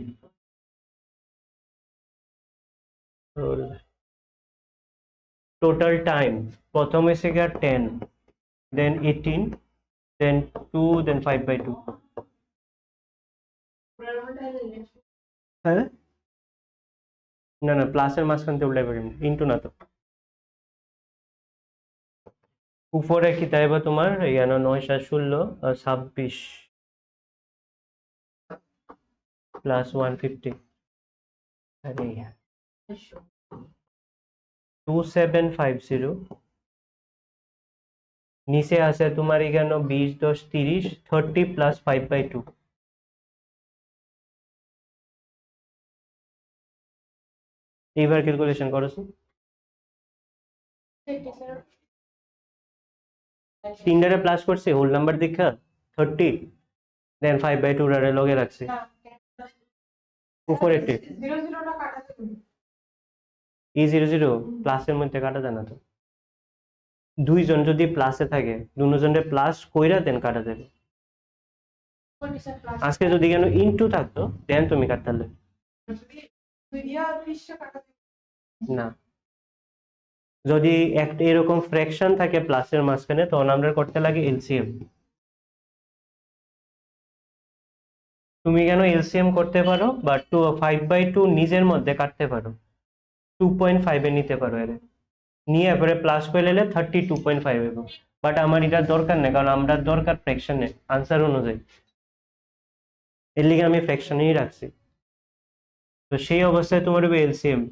টোটাল টাইম প্রথম এসে গিয়া 10 দেন 18 দেন 2 দেন 5/2 হ্যাঁ না না প্লাসের মাঝখান থেকে উল্টাই পারি ইন্টু না তো উপরে কি তাইবা তোমার ইয়ানো 9 7 16 26 প্লাস 150 আরে 2750 নিচে আছে তোমার এখানে 20 10 30 30 প্লাস 5/2 এইবার ক্যালকুলেশন করছো তিনটারে প্লাস করছে হোল নাম্বার দেখা 30 দেন 5/2 রে লগে রাখছে উপরে 0 কাটা যাবে E00 প্লাসের মধ্যে কাটা যায় না তো দুইজন যদি প্লাসে থাকে দুজনের প্লাস কইরা দেন কাটা যাবে আজকে যদি কেন ইনটু থাকতো দেন তুমি কাটতালে দুই দিয়া 30 কাটা যাবে না যদি একটা এরকম ফ্র্যাকশন থাকে প্লাসের মাঝখানে তখন আমরা করতে লাগে এলসিএম তুমি কেন এলসিএম করতে পারো বা 5/2 নিজের মধ্যে কাটতে পারো 2.5 এ নিতে পারো এর নিয়ে এরপরে প্লাস করে নিলে 32.5 হবে বাট আমার এটা দরকার নেই কারণ আমরা দরকার ফ্র্যাকশনে আনসার অনুযায়ী এর লিগে আমি ফ্র্যাকশনেই রাখছি তো সেই অবস্থায় তোমার হবে এলসিএম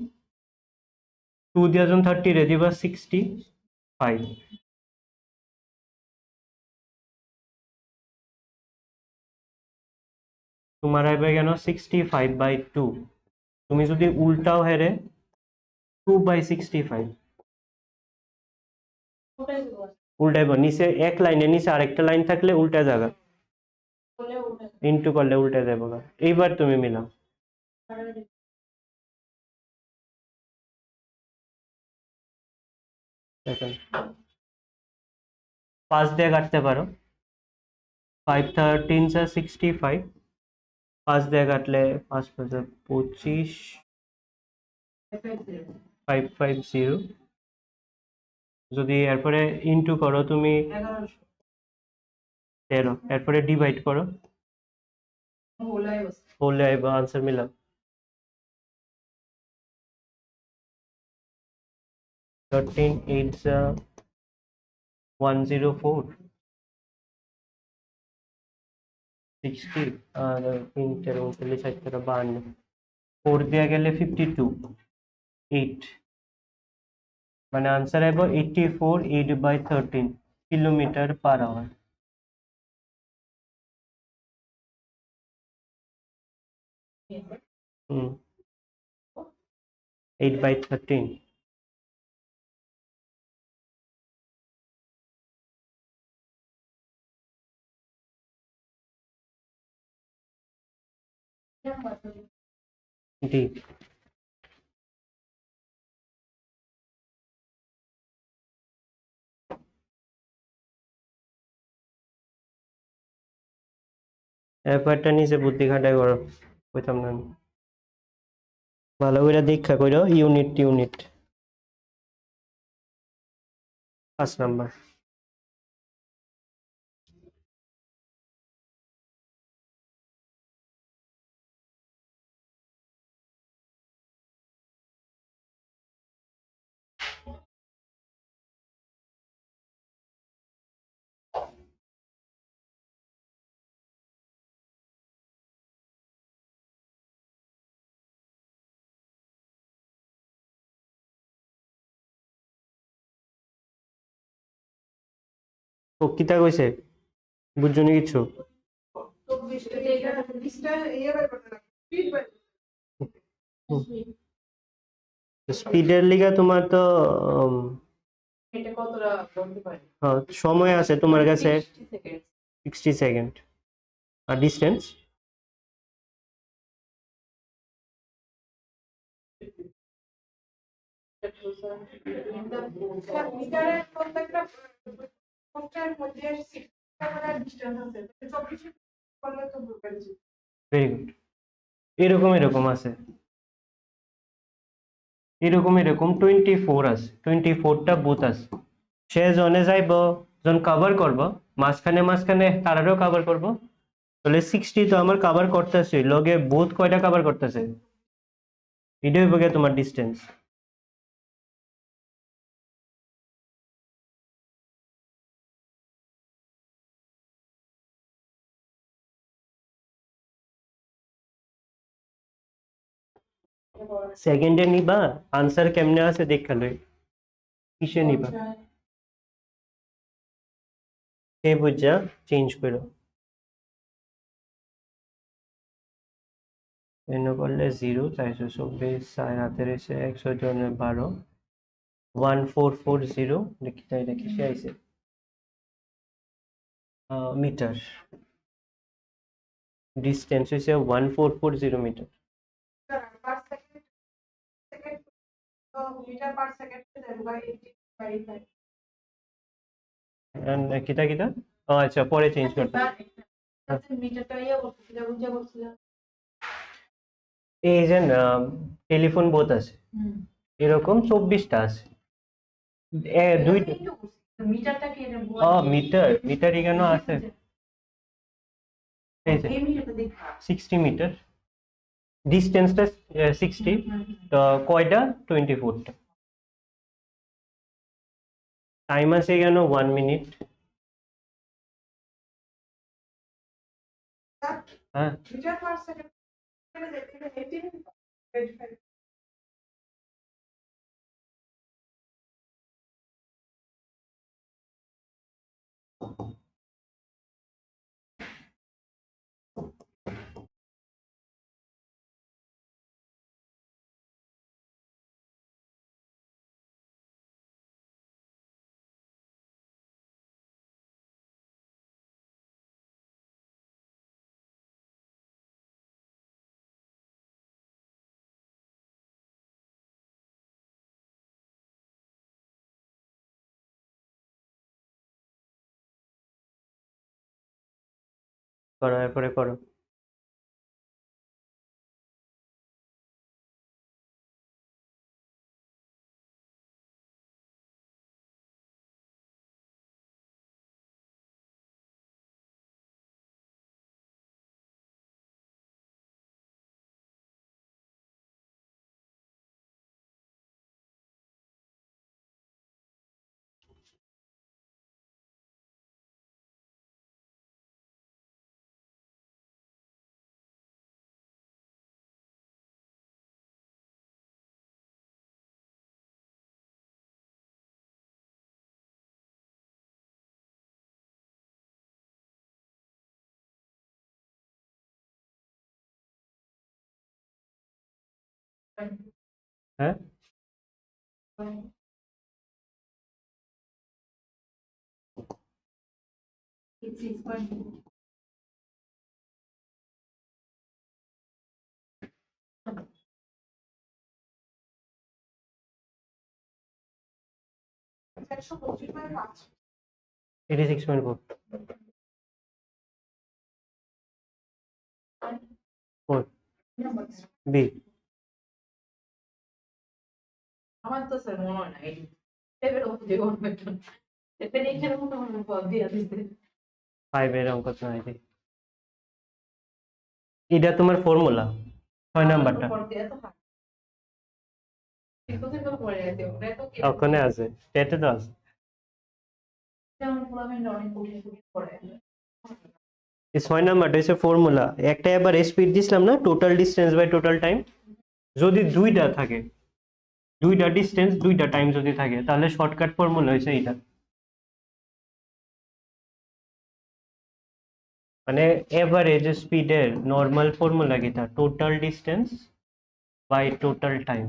2 দিয়ে 30 রে দিবা 65 তোমার হবে কেন 65/2 তুমি যদি উল্টাও হেরে 2/65 ওটাই দেবো উল্টাইব নিচে এক লাইনে নিচে আরেকটা লাইন থাকলে উল্টা যাবে বলে ওটা ইনটু করলে উল্টে যাবে এইবার তুমি মিলাও দেখেন 5 দিয়ে কাটতে পারো 5 13 65 5 দিয়ে কাটলে 5 5 25 550 যদি এরপরে ইনটু করো তুমি 13 এরপরে ডিভাইড করো বললে আইবা আনসার মিলাও 13 8 104 60 আর 3 13 39 40 52 4 দিয়ে গেলে 52 8 মানে আনসার আইব 84 8/13 কিলোমিটার পার আওয়ার হুম 8/13 জি ব্যাপারটা নিচে বুদ্ধি খাটাই করো কইতাম না আমি। ভালো করে দীক্ষা করো ইউনিট 5 নাম্বার ও কিতা কইছে বুঝছনি কিছু তো 20টা ইয়ে বের করতে লাগবে স্পিড বের স্পিডের লিগা তোমার তো এটা কতটা বলতে পারি সময় আছে তোমার কাছে 60 সেকেন্ড 60 সেকেন্ড আর ডিস্টেন্স মিটারের প্রত্যেকটা পোস্টের মধ্যে 60 টাকার ডিসটেন্স আছে 24 করলে তো বুঝবেন ভেরি গুড এরকম এরকম আছে, এরকম এরকম 24 আছে, 24টা বুথ আছে। সে জনে যাইব, জন কভার করব, মাঝখানে মাঝখানে তারারও কভার করব, তাহলে 60 তো আমার কভার করতেছে, লগে বুথ কয়টা কভার করতেছে, ভিডিও বগে তোমার ডিস্টেন্স। সেকেন্ডে নিবা, আনসার কেমনে আছে দেখা লই, কিসে নিবা সে বুঝা চেঞ্জ করো। এন করলে 0, 424, 4 হাতের 100 জনের 12, 1440, দেখি তাই দেখি সে আইছে মিটার, ডিস্টেন্স হইছে 1440 metre. per second, second, meter per second divided by 80/5. কিতা কিতা, ও আচ্ছা পরে চেঞ্জ করতে। মিটারটা ইয়ে করছিল, বুঝে করছিল। এই যে টেলিফোন বুথ আছে এরকম 24টা আছে, দুই মিটারটা কি মিটার, মিটার এখানে আছে, এই যে এই মিটারটা দেখা 60 মিটার, ডিস্টেন্সটা 60, তো কয়টা 24টা, টাইম আছে এখানে 1 মিনিট। হ্যাঁ Meter per second is 80/5. করো, এরপরে করো। হ্যাঁ It's 6.2. একশো 25/5. 86.4 4 বি। আমার তো স্যার মনে হয় না এই লেভেল অবধি করবে তো এতে এখানে মতো মনে পদ দিয়ে দিতে 5 এর অঙ্ক তো নাই, এটা তোমার ফর্মুলা 6 নাম্বারটা এত হাত কিন্তু তো পড়ে আছে ওটা তো ওখানে আছে, স্টেটে তো আছে। যেমন প্রবলেম অনেক কঠিন কঠিন পড়ে এই 6 নাম্বারটা হচ্ছে ফর্মুলা, একটা এবার স্পিড দিছিলাম না, total distance by total time, যদি দুইটা থাকে, দুইটা ডিসটেন্স দুইটা টাইম যদি থাকে, তাহলে শর্টকাট ফর্মুলা হচ্ছে এইটা, মানে এভারেজ স্পিডের নরমাল ফর্মুলা কিটা, total distance by total time.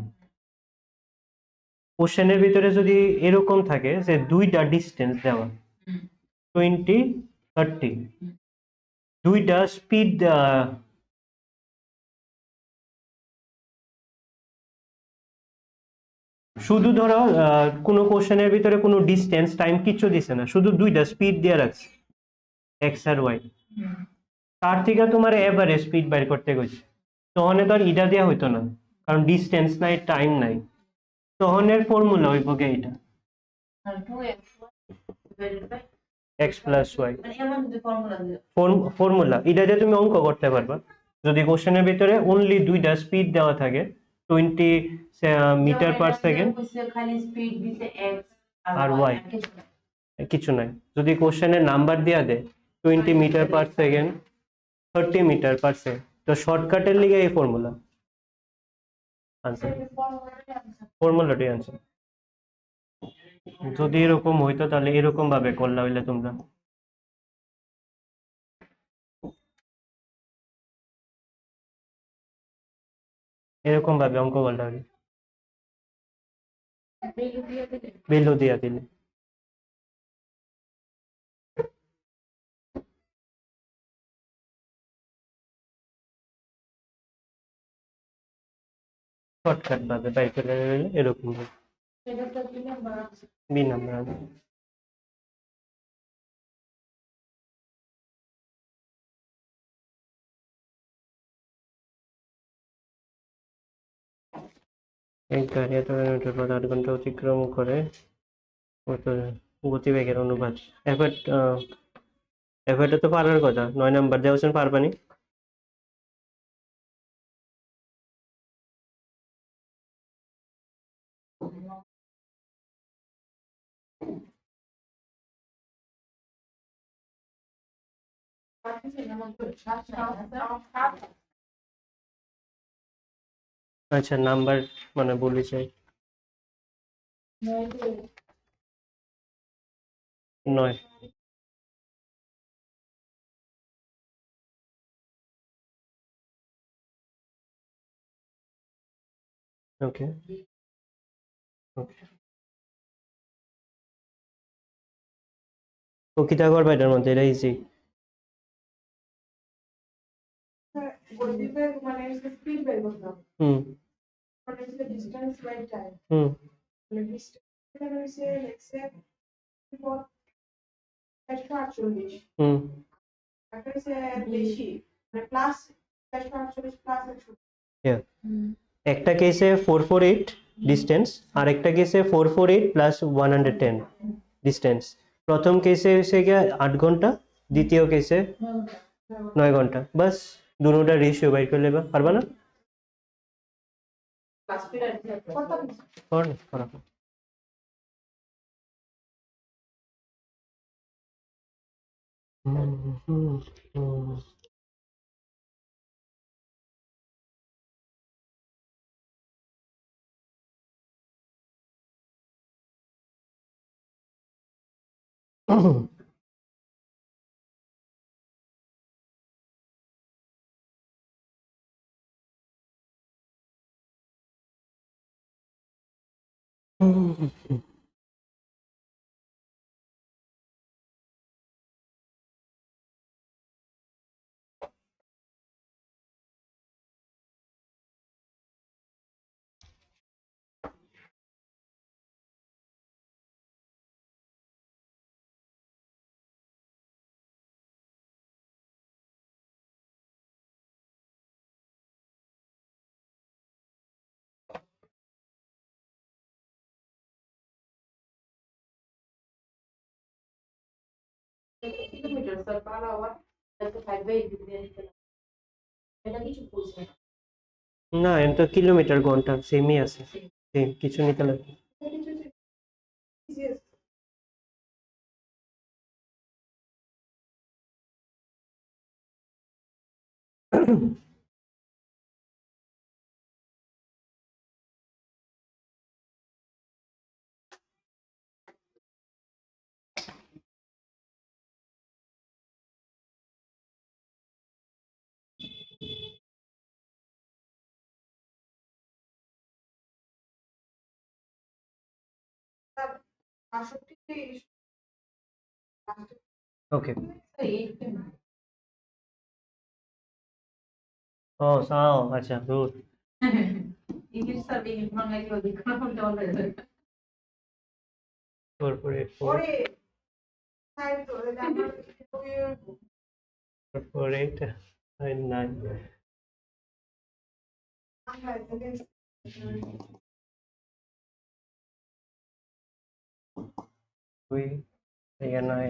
কোশ্চেনের ভিতরে যদি এরকম থাকে যে দুইটা ডিসটেন্স দেওয়া 20, 30, দুইটা স্পিড শুধু ধরো কোনো কোশ্চেনের ভিতরে কোনো ডিসটেন্স টাইম কিচ্ছু দিছে না, শুধু দুইটা স্পিড দিয়ে রাখছে এক্স আর ওয়াই, তার থেকে তোমার এভারেজ স্পিড বের করতে গেছে, তখন তো আর ইটা দেওয়া হইতো না, কারণ ডিস্টেন্স নাই, টাইম নাই। তখনের ফর্মুলা হইব গে এটা, আর 2x divided by x plus y. মানে এমন যদি ফর্মুলা দিও ফর্মুলা এটা দিয়ে তুমি অঙ্ক করতে পারবা, যদি কোশ্চেনের ভিতরে অনলি দুইটা স্পিড দেওয়া থাকে, 20 মিটার পার সেকেন্ড খালি স্পিড দিছে x আর y y, আর কিছু না। কিছু নাই। যদি কোশ্চেনের নাম্বার দেওয়া দেয় 20 metre per second, 30 metre per second, তো শর্টকাটের লিগে এই ফর্মুলা আনসার, ফর্মুলাটাই আনসার। যদি এরকম হইতো তাহলে এরকম ভাবে করলা হইলে তোমরা, এরকম ভাবে অঙ্ক করলা হইলে, ভ্যালু দিয়ে দিলে ভ্যালু দিয়া দিলে। শর্টকাট ভাবে বাই করে হইলে এরকম ভাবে সেটা তো দিলাম বা বি নাম্বার আনসার। এক গাড়ি এত কিলোমিটার পর 8 ঘন্টা অতিক্রম করে কত গতিবেগের অনুপাত। এফার্ট, এফার্টে তো পারার কথা, 9 নাম্বার দেওয়া আছেন, পারবানি। আচ্ছা নাম্বার মানে বলি চাই 9। ওকে ওকে, তো কিতা করবা এটার মধ্যে, এটা ইজি। গতিবেগ মানে স্পিড বের করতাম, হুম মানে ডিস্টেন্স বাই টাইম, হুম মানে ডিস্টেন্স হইছে লেটস সে 148, হুম একটা হইছে বেশি মানে প্লাস 148 প্লাস 100। yeah. একটা কেসে 448 ডিস্টেন্স, আর একটা কেসে 448 প্লাস 110 ডিস্টেন্স। প্রথম কেসে হচ্ছে গিয়ে 8 ঘন্টা, দ্বিতীয় কেসে 9 ঘন্টা, বাস দুটোটা রেশিও বাইর করে লেবা, পারবা না? ক্লাস স্পিড আর করতাম কর না, করা। হুম হুম হুম কিলোমিটার স্যার পার আওয়ার এটা থাকবে এই দিকে এটা কিছু বুঝবে না, এটা কিলোমিটার ঘন্টা সেমই আছে, সেম কিছু নিতে লাগে। ইজিয়েস্ট স্যার 68 ওকে, এই ও সাও আচ্ছা good. English sir English Bangla কি ওদিক না বলতে বলবে কর্পোরেট ওরে সাইড তো এটা আমার কর্পোরেট 9 দুই এখানে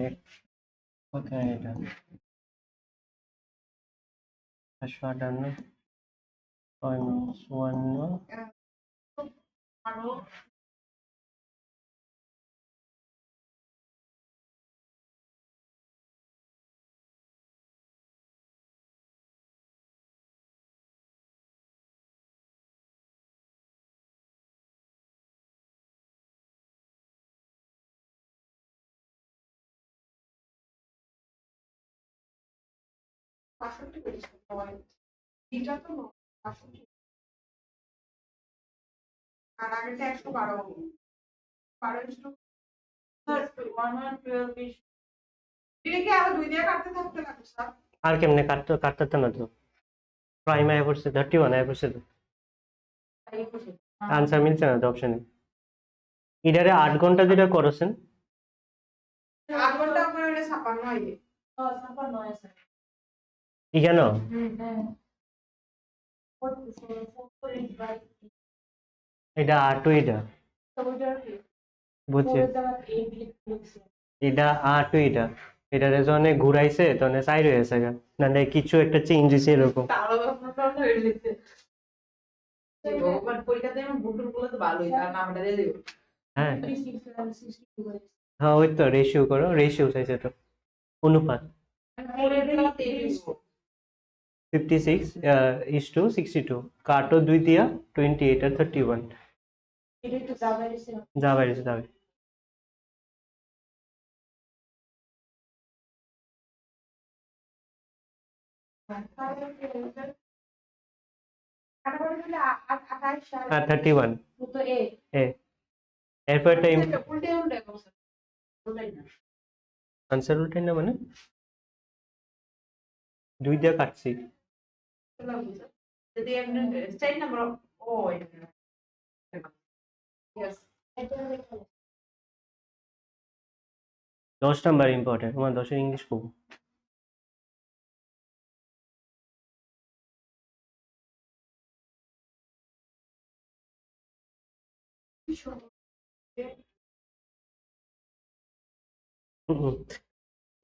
কোথায় এটা 558 54 আরো বাষট্টি করেছে এটা তো 65 আর আগেটা 112 স্যার 112 is এটা কি আরো 2 দিয়ে কাটতে থাকতে লাগবে স্যার? আর কেমনে কাটতে না তো প্রাইম আয় পড়ছে 31 আয় পড়ছে তো আনসার মিলছে না তো অপশনে ইডারে 8 ঘন্টা যেটা করছেন 8 ঘন্টা আপনার হলে 56 হইবে। এখানে এটা 8 এটা বুঝছি এটা 8 এটা এটা রেজনে ঘুরাইছে তো না সাইড হয়ে গেছে গা না কিছু একটা চেঞ্জ হইছে এরকম তারও আপনার হয়ে গেছে ভগবান পরীক্ষাতে আমি বুটুর গুলো তো ভালোই তার নামটা দিয়ে দেব হ্যাঁ হ্যাঁ ওই তো রেশিও করো রেশিও চাইছে তো অনুপাত 56:62 কাটো 2 দিয়া 28 আর 31 যা বাইরে যাবে আর 31 এ এরপর টাইম উল্টে উল্টে করছে উল্টাই না আনসার উল্টাই না মানে 2 দিয়া কাটছি যদি এমনি স্টাইল নাম্বার ও यस 10 নাম্বার ইম্পর্টেন্ট তোমার 10 এর ইংলিশ পড়বো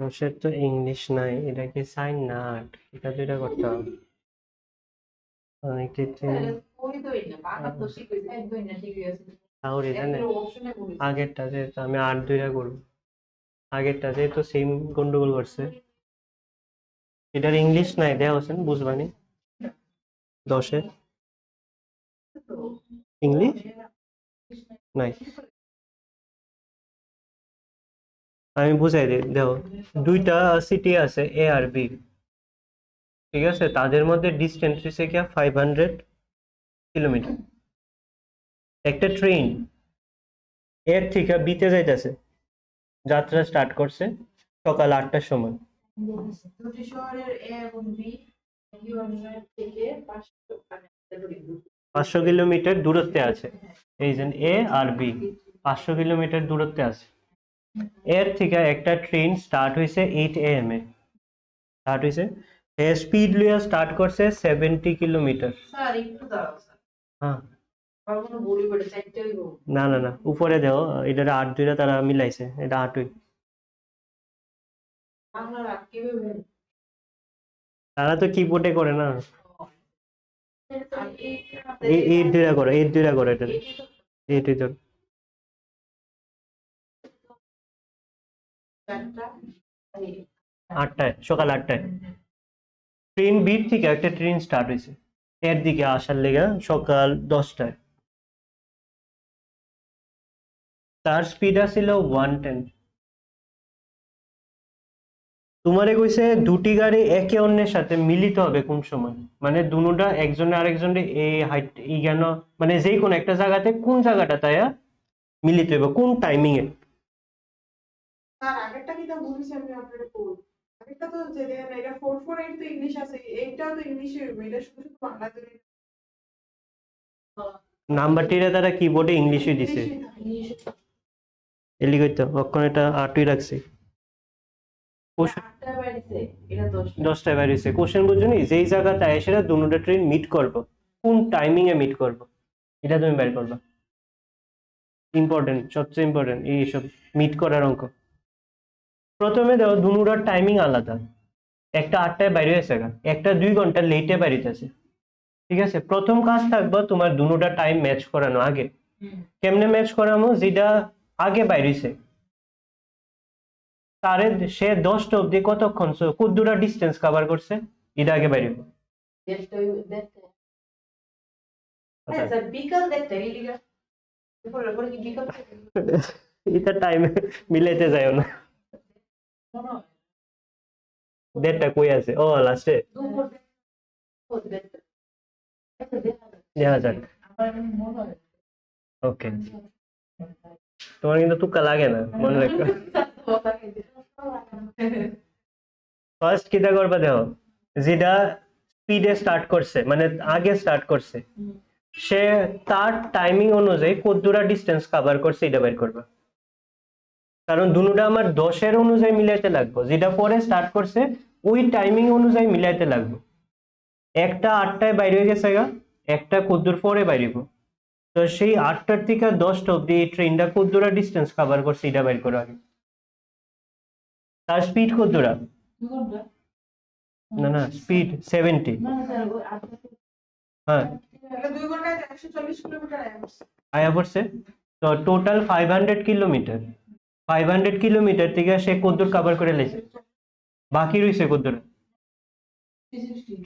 দশের তো ইংলিশ নাই এটা কি সাইন না আর্ট এটা তো এটা করতে হবে অনেকটি ওই তো না বাংলা তো শিখেছে একদম না শিখেছে তাহলে জানেন অপশনে বলেছে আগেরটা যে আমি 8 2 করবো আগেরটা যে তো সেম গন্ডগোল করছে এটার ইংলিশ নাই দেয়া হোসেন বুঝবানি 10 এর ইংলিশ নাই আমি বুঝাই দিই দেখো দুইটা সিটি আছে এ আর বি ঠিক আছে তাদের মধ্যে ডিস্টেন্স হচ্ছে কি 500 কিলোমিটার একটা ট্রেন এর থেকে বিতে যাইতেছে যাত্রা স্টার্ট করছে সকাল 8টার সময় দুটি শহরের এ এবং বি ইউনিয়ন থেকে 500 কিলোমিটার দূরত্বে আছে এই যে এ আর বি 500 কিলোমিটার দূরত্বে আছে এর থেকে একটা ট্রেন স্টার্ট হয়েছে 8 AM এ স্টার্ট হয়েছে স্পিড লিয়া স্টার্ট করছে 70 কিলোমিটার স্যার একটু দাঁড়াও স্যার হ্যাঁ আর কোনো বলি বলে চাইতে হইব না না না উপরে দেও এটা 8 2 তারা মিলাইছে এটা 8ই বাংলা রাখ কিভাবে তারা তো কিবোর্ডে করে না এই এই 2 করে এই 2 করে এটা এই 2 জন 8টায় সকাল 8টায় ট্রেন বিট থেকে একটা ট্রেন স্টার্ট হয়েছে এর দিকে আসার লেগে সকাল 10টায় তার স্পিড আছিল 110 তোমারে কইছে দুটি গাড়ি একে অন্যের সাথে মিলিত হবে কোন সময় মানে দুটোটা একজনে আরেকজনে এই হাইট ই কেন মানে যে কোন একটা জায়গাতে কোন জায়গাটা তাই মিলিত হবে কোন টাইমিং এ স্যার আগেরটা কি তা বলেছি আমি আপনাদের পড়ব আগেরটা তো যে এটা 448 তো ইংলিশ আছে এইটাও তো ইংলিশে হইবে এটা শুধু শুধু বাংলা ধরে নাম্বারটিরা তারা কিবোর্ডে ইংলিশে দিছে এলি কইতো অক্ষণ এটা 8ই রাখছি 8টা বাড়িতে এটা 10 10টায় বেরিয়েছে কোশ্চেন বুঝুনি যেই জায়গাতে এসে দুটোটা ট্রেন মিট করবো কোন টাইমিং এ মিট করব, এটা তুমি বের করবা। ইম্পর্টেন্ট, সবচেয়ে ইম্পর্টেন্ট এইসব মিট করার অঙ্ক। প্রথমে দেখো দুনুরার টাইমিং আলাদা, একটা 8টায় বাইরে হয়েছে, একটা 2 ঘন্টা লেটে বাইরেছে। ঠিক আছে, প্রথম কাজ থাকবে তোমার দুনুটা টাইম ম্যাচ করানো আগে। কেমনে ম্যাচ করামো, যেটা আগে বাইরেছে তারে সে 10টা অব্দি কতক্ষণ কতদূরা ডিস্টেন্স কভার করছে এটা আগে বাইরে। আচ্ছা বিকাল দেখতে এলিগা পরে কি বিকাল এটা টাইমে মিলাইতে যাও না, মনে হয় ডেটটা কই আছে, ও লাস্টে দুপুর দেখতে আচ্ছা দেখা যাক। আমার মনে হয় ওকে, তোমার কিন্তু তুক্কা লাগে না, মনে রাখো। ফার্স্ট কিটা করবা দেখো, যেটা স্পিডে স্টার্ট করছে মানে আগে স্টার্ট করছে সে তার টাইমিং অনুযায়ী কতদূরা ডিস্টেন্স কভার করছে এটা বের করবা। কারণ দুটোটা আমার 10-এর অনুযায়ী মিলাইতে লাগবে, যেটা পরে স্টার্ট করছে ওই টাইমিং অনুযায়ী মিলাইতে লাগবে। একটা 8টায় বাইরে হয়ে গেছে গা, একটা কতদূর পরে বাইরিব, তো সেই 8টার থেকে 10টা অব্দি এই ট্রেনটা কতদূরা ডিস্টেন্স কভার করছে এটা বের করা আগে। তার স্পিড কতদূরা, না না স্পিড 70, হ্যাঁ তাহলে 2 ঘন্টায় 140 কিলোমিটার আয়া পড়ছে। তো টোটাল 500 কিলোমিটার, 500 কিলোমিটার থেকে সে কতদূর কভার করে লেছে, বাকি রয়েছে কতদূর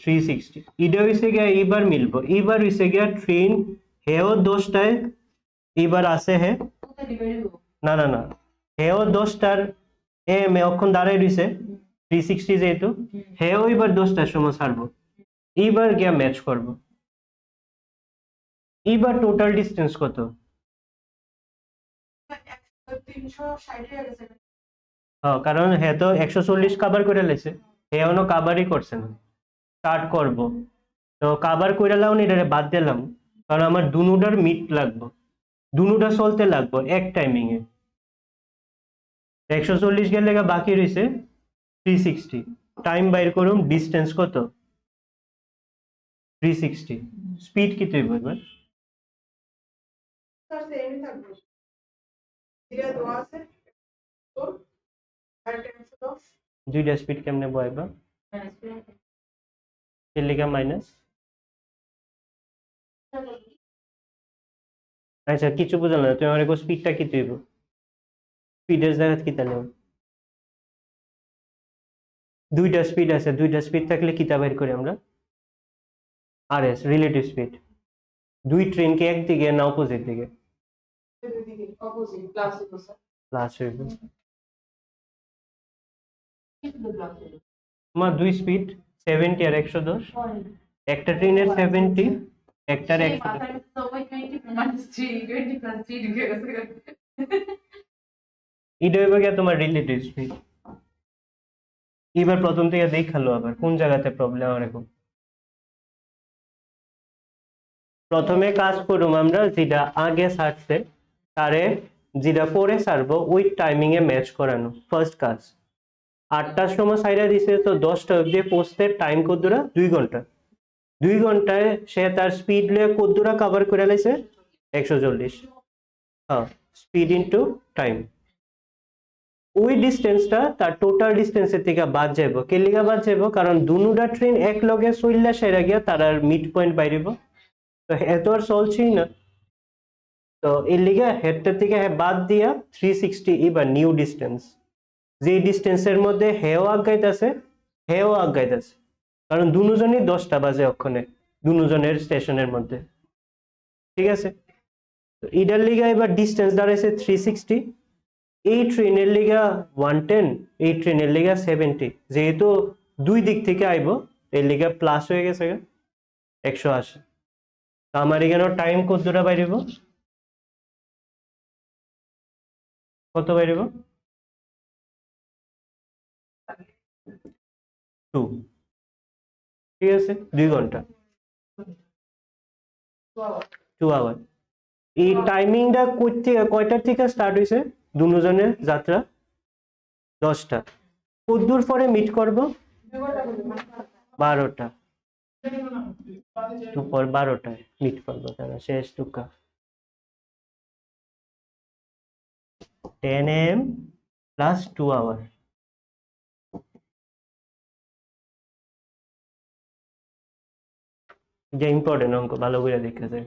360। এটা হইছে গিয়া এইবার মিলবো, এইবার হইছে গিয়া ট্রেন হেও 10টায় এইবার আছে হে, না না না হেও 10টার এম এ অক্ষণ দাঁড়াই রইছে 360 যেহেতু, হেও এইবার 10টার সময় ছাড়বো, এইবার গিয়া ম্যাচ করব। এইবার টোটাল ডিস্টেন্স কত, 360 হয়ে গেছে। হ্যাঁ কারণ হ্যাঁ তো 140 কাভার করে লেছে, হ্যাঁ অন্য কাভারই করছে না। স্টার্ট করব, তো কাভার করে লাও নি, এটারে বাদ দিলাম, কারণ আমার দুনুটার মিট লাগবে, দুনুটা চলতে লাগবে এক টাইমিং এ। 140 গেলে বাকি রয়েছে 360, টাইম বাইর করুন, ডিস্টেন্স কত 360, স্পিড কি তুই বলবে, স্যার সেমই থাকবে, যেটা দেওয়া আছে তোর আর 110 দুইটা স্পিড কেমনে বয়বা, এর লিগা মাইনাস। আচ্ছা কিছু বুঝলাম না, তুমি আমার স্পিডটা কি তুইব, স্পিডের জায়গা কি তাহলে দুইটা স্পিড আছে, দুইটা স্পিড থাকলে কিতা বের করি আমরা, আর এস রিলেটিভ স্পিড, দুই ট্রেনকে একদিকে না অপোজিট দিকে দুদিকে অপোজিট ক্লাস প্লাস হইব। ক্লাস আমার দুই স্পিড 70 আর 110, একটা ট্রেনের 70 একটার 110, এটা হইব গিয়া তোমার রিলেটিভ স্পিড। এবার প্রথম থেকে দেখালো আবার কোন জায়গাতে প্রবলেম আমার এখন। প্রথমে কাজ করুম আমরা যেটা আগে ছাড়ছে তারে যেটা পরে ছাড়বো ওই টাইমিং এ ম্যাচ করানো, ফার্স্ট কাজ। 8টার সময় সাইরা দিছে, তো 10টা অব্দি পৌঁছতে টাইম কতদূরা 2 ঘন্টা, 2 ঘন্টায় সে তার স্পিড লিয়ে কতদূরা কভার করে লাইছে 140, হ্যাঁ স্পিড ইনটু টাইম। ওই ডিস্টেন্সটা তার টোটাল ডিস্টেন্সের থেকে বাদ যাইব, কে লিগা বাদ যাইব, কারণ দুনুটা ট্রেন এক লগে চললা সেরা গিয়া তার আর মিড পয়েন্ট বাইরিব, তো এত আর চলছেই না, তো এর লিগা হেডটার থেকে বাদ দিয়া 360 এবার নিউ ডিস্টেন্স, যে ডিস্টেন্সের মধ্যে হেও আগাইতেছে হেও আগাইতেছে, কারণ দুজনই 10টা বাজে অক্ষণে দুজনের স্টেশনের মধ্যে। ঠিক আছে, তো এটার লিগা এবার ডিস্টেন্স দাঁড়াইছে 360, এই ট্রেনের লিগা 110, এই ট্রেনের লিগা 70, যেহেতু দুই দিক থেকে আইব এর লিগা প্লাস হয়ে গেছে 180। তো আমার এখানে টাইম কত দূরা বাইরিব, কত বাইরিব 2, ঠিক আছে 2 ঘন্টা 2 আওয়ার। এই টাইমিংটা কয়টার থেকে স্টার্ট হয়েছে দুজনের যাত্রা 10টা, কতদূর পরে মিট করব 12টা, দুপুর 12টায় মিট করবো, তারা শেষ টুকা 10 AM প্লাস 2 আওয়ার। যে ইম্পর্টেন্ট অঙ্ক, ভালো করে দেখে যায়।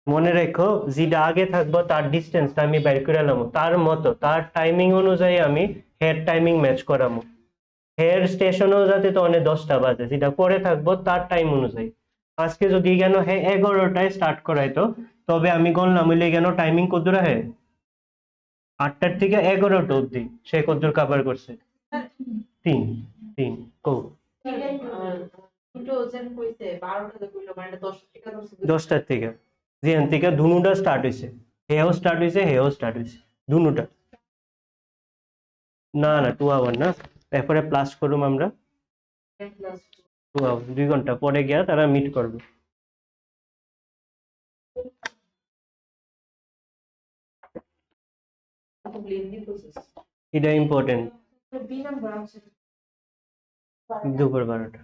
মনে রেখো যেটা আগে থাকবো তার ডিস্টেন্সটা আমি বের করে এলাম, তার মতো তার টাইমিং অনুযায়ী আমি হেড টাইমিং ম্যাচ করাবো। হেড স্টেশনও যাতে তো অনেক 10টা বাজে, যেটা পরে থাকবো তার টাইম অনুযায়ী। আজকে যদি কেন হে 11টায় স্টার্ট করাইতো, তবে আমি গণলাম হইলে কেন টাইমিং কদ্দুর হে 8টার থেকে 11টা অব্দি সে কদ্দুর কাভার করছে। 3 কো দুটো ওজন কইছে 12টা কইলো মানে 10 টাকা 10টার থেকে যেখান থেকে ধুনুটা স্টার্ট হয়েছে, হেও স্টার্ট হয়েছে, হেও স্টার্ট হয়েছে, ধুনুটা। না না 2 আওয়ার না, এরপরে প্লাস করুম আমরা 2 আওয়ার, 2 ঘন্টা পরে গিয়া তারা মিট করবে। এটা ইম্পর্টেন্ট। দুপুর 12টা।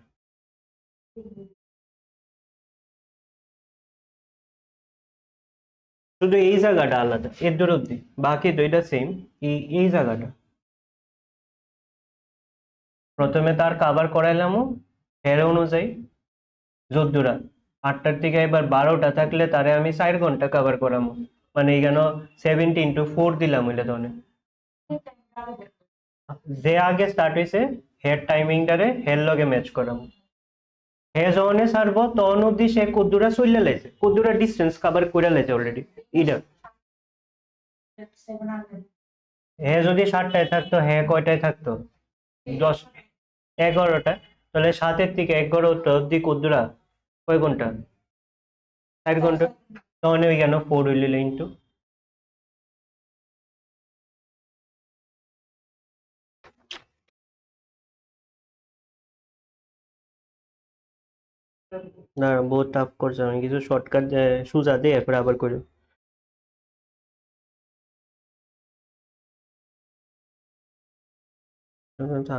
শুধু এই জায়গাটা আলাদা এর দূর অব্দি, বাকি তো এটা সেম। এই জায়গাটা প্রথমে তার কাভার করাইলাম হের অনুযায়ী যদ্দুরা 8টার থেকে এবার 12টা থাকলে তারে আমি 4 ঘন্টা কাভার করামো, মানে এখানে 7 × 4 দিলাম হইলে তো অনেক। যে আগে স্টার্ট হয়েছে হেড টাইমিংটারে হের লগে ম্যাচ করামো। হে যখন ছাড়বো তখন অব্দি সে কদ্দুরা চলে লাইছে, কদ্দুরা ডিস্টেন্স কাভার করে লাইছে অলরেডি। এটা হে যদি 7টায় থাকতো, হে কয়টায় থাকতো 10 11টায়, তাহলে 7-এর থেকে 11টা অব্দি কদ্দুরা কয় ঘন্টা 4 ঘন্টা, তখন ওই কেন 4 হইলে ইন্টু না, বহুত টাফ করছে, আমি কিছু শর্টকাট সুজা দিয়ে এরপরে আবার করি।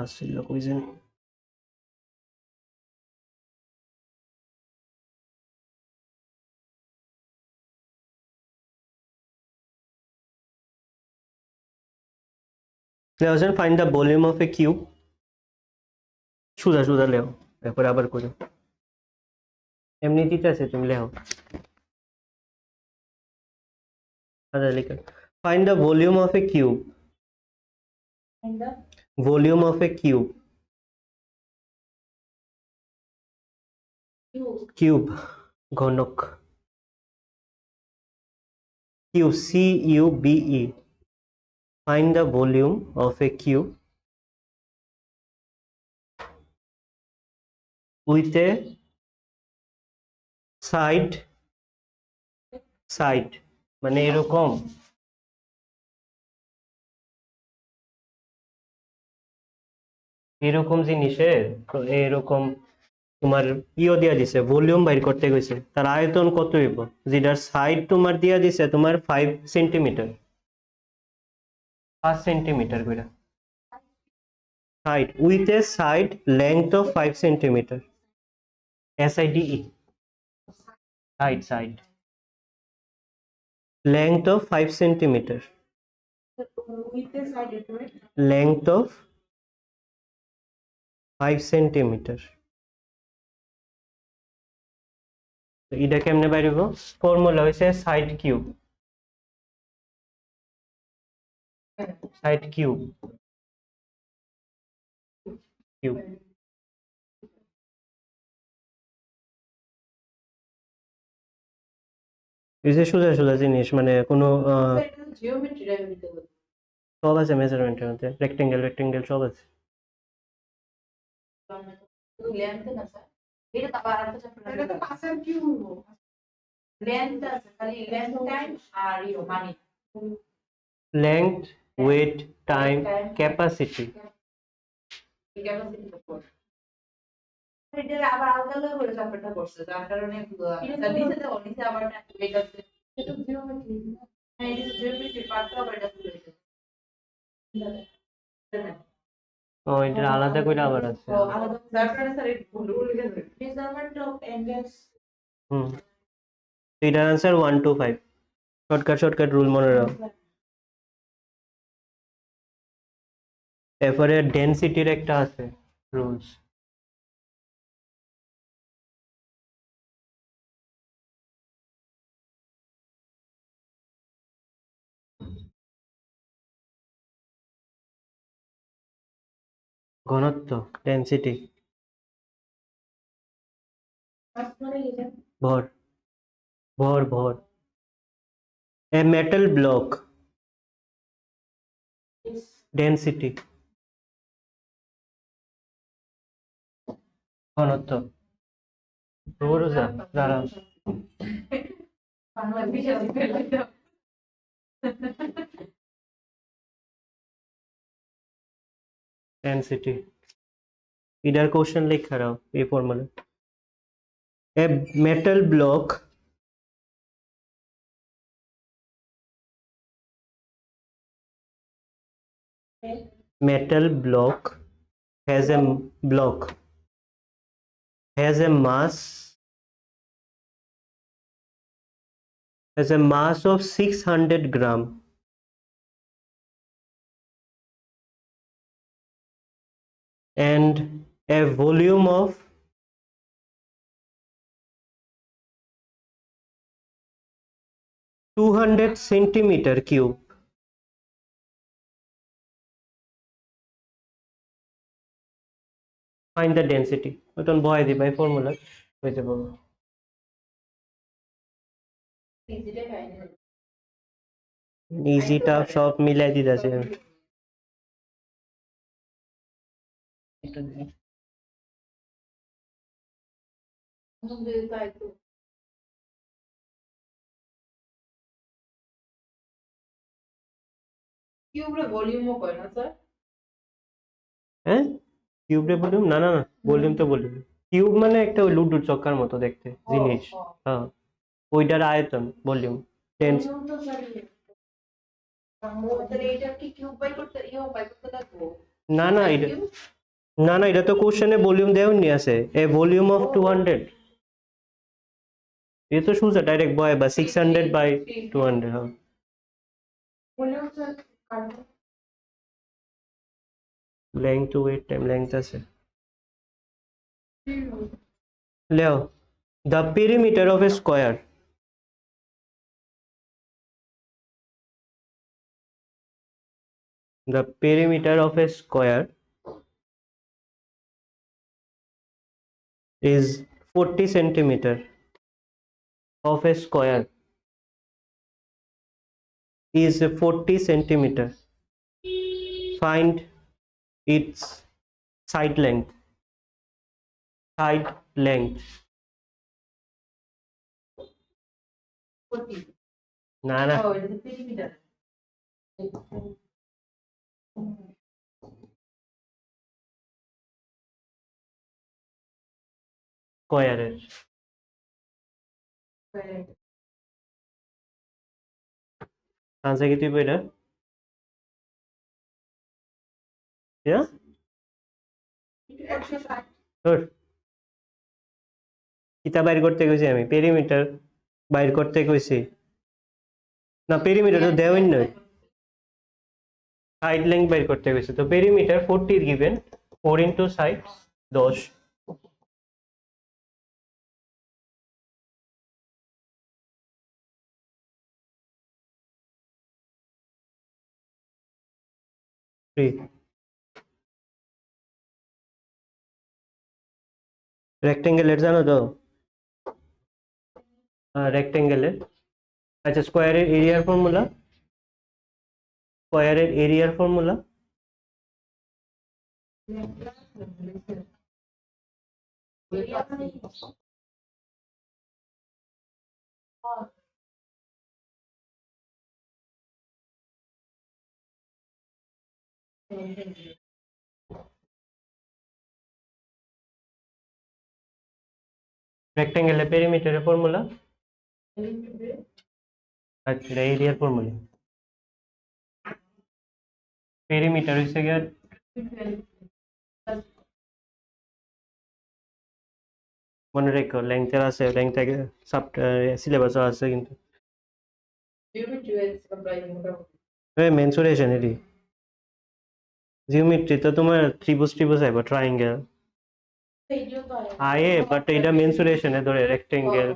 আসছিল কই জানি। Now find the volume of a cube. সুজা সুজা লেও, এরপরে আবার করি। এমনি দিতেছে তুমি লেও। আচ্ছা লিখো, find the volume of a cube. Volume of a cube. Cube ঘনক, cube CUBE. Find the volume of a cube with a side মানে এরকম এরকম জিনিসের তো এরকম তোমার ইও দিয়া দিছে, ভলিউম বাইর করতে গেছে, তার আয়তন কত হইব, যেটার সাইড তোমার দিয়া দিছে তোমার 5 সেন্টিমিটার, 5 সেন্টিমিটার করে side, with a side length of 5 centimetre, SIDE side length of 5 centimetre, length of 5 centimetre. এটা কেমনে বাইরিব, ফর্মুলা হইছে side cube, side cube cube. এই যে সোজা সোজা জিনিস, মানে কোনো জিওমেট্রি দিতে হবে। সব আছে মেজারমেন্টের মধ্যে, রেক্টেঙ্গেল সব আছে। লেন্থ না স্যার, এটা তো আবার আরেকটা চ্যাপ্টার এটা তো পাশের কি হলো লেন্থ আছে, খালি লেন্থ টাইম আর মানি, লেংথ, ওয়েট, টাইম, ক্যাপাসিটি। এটা আবার আলাদা আলাদা করে চ্যাপ্টারটা করছে, যার কারণে স্যার নিচে দেবো, নিচে আবার এটা এটা জিওমেট্রি, হ্যাঁ এটা জিওমেট্রি পার্টটা আবার এটা খুলে ও এটা আলাদা করে আবার আছে। ও আলাদা তারপরে স্যার এই ভুল গেছে মেজারমেন্ট অফ অ্যাঙ্গেলস হুম, এটার আনসার 125। শর্টকাট রুল মনে রাখো। এরপরে ডেনসিটির একটা আছে রুলস। ঘনত্ব, ডেনসিটি, ভর, ভর। এ মেটাল ব্লক, ডেনসিটি, ঘনত্ব। রোজা দাঁড়াও, বাংলা বিশেষ পেলে তো ডেনসিটি। এটার কোশ্চেন লেখা রাও এই formula. A metal block metal block has a mass of 600 gram and a volume of 200 centimeter cube. Find the density. ওটা বয় দি বাই ফর্মুলা হইতে পারবো। ইজি টাফ সব মিলাই দিতেছে। কিউবরে ভলিউমও কয় না স্যার হ্যাঁ কিউব রে ভলিউম, না ভলিউম তো ভলিউম। কিউব মানে একটা ওই লুডুর চক্কার মতো দেখতে জিনিস। হ্যাঁ ওইটার আয়তন ভলিউম। টেন্স ভলিউম তো স্যার আমাদের এটা কি কিউব বাই করতে বাই করতে লাগবো না এটা না এটা তো কোশ্চেনে ভলিউম দেওয়ানি আছে। এ ভলিউম অফ 200 ये तो शूज है डायरेक्ट बॉय बस 600 बाय 200। हाँ volume sir length to weight time length আছে লেও the perimeter of a square the perimeter of a square is 40 centimeter of a square is 40 centimeter. Find its side length. না ও এটা তো perimeter স্কয়ারের answer কি তুই বইটা ইয়া 160 তোর কিতা বাইর করতে কইছি আমি পেরিমিটার বাইর করতে কইছি না পেরিমিটার তো দেওয়াই নয় সাইড লেংথ বাইর করতে কইছি তো পেরিমিটার 40 গিভেন 4 ইনটু সাইড 10 3 রেক্টেঙ্গেলের জানো তো রেক্টেঙ্গেলের আচ্ছা স্কয়ারের এরিয়ার ফর্মুলা রেক্টেঙ্গেলের পেরিমিটারের ফর্মুলা আচ্ছা এরিয়ার ফর্মুলা পেরিমিটার হইছে গিয়া মনে রেখো লেংথের আছে, লেংথ থেকে সাব সিলেবাসও আছে কিন্তু মেনসুরেশন এটি জিওমেট্রি তো তোমার ত্রিভুজ ত্রিভুজ আইব ট্রায়াঙ্গেল আয়ে বাট এটা মেনসুরেশনে ধরে rectangle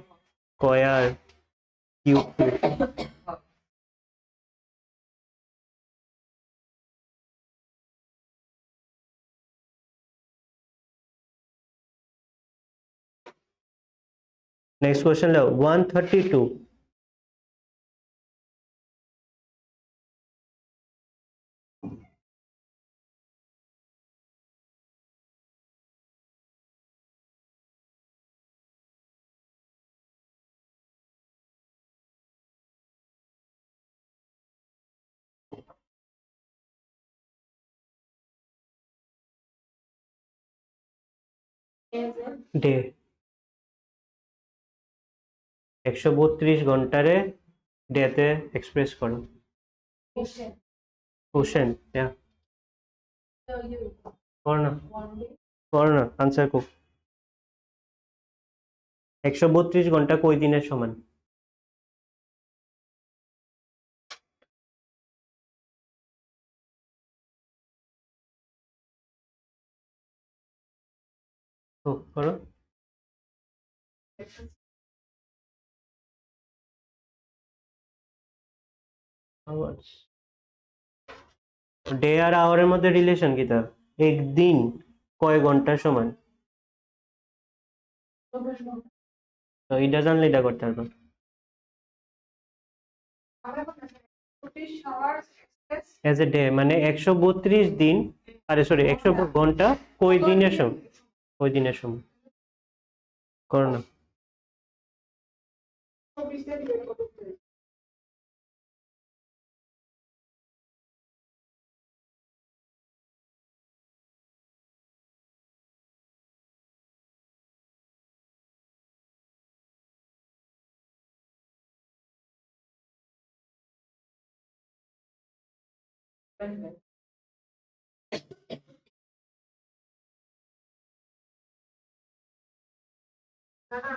square cube next question लो 132 डे 132 ঘন্টারে ডেতে এক্সপ্রেস করো क्वेश्चन या করনা आंसर को 132 ঘন্টা কয় দিনের সমান তো করো আওয়ার্স ডে আর আওয়ারের মধ্যে রিলেশন কিটা একদিন কয় ঘন্টার সমান তো এটা জানলে এটা করতে পারবো এজ এ ডে মানে 132 দিন আরে সরি 100 ঘন্টা কয় দিনের সমান কয় দিনের সমান করো না না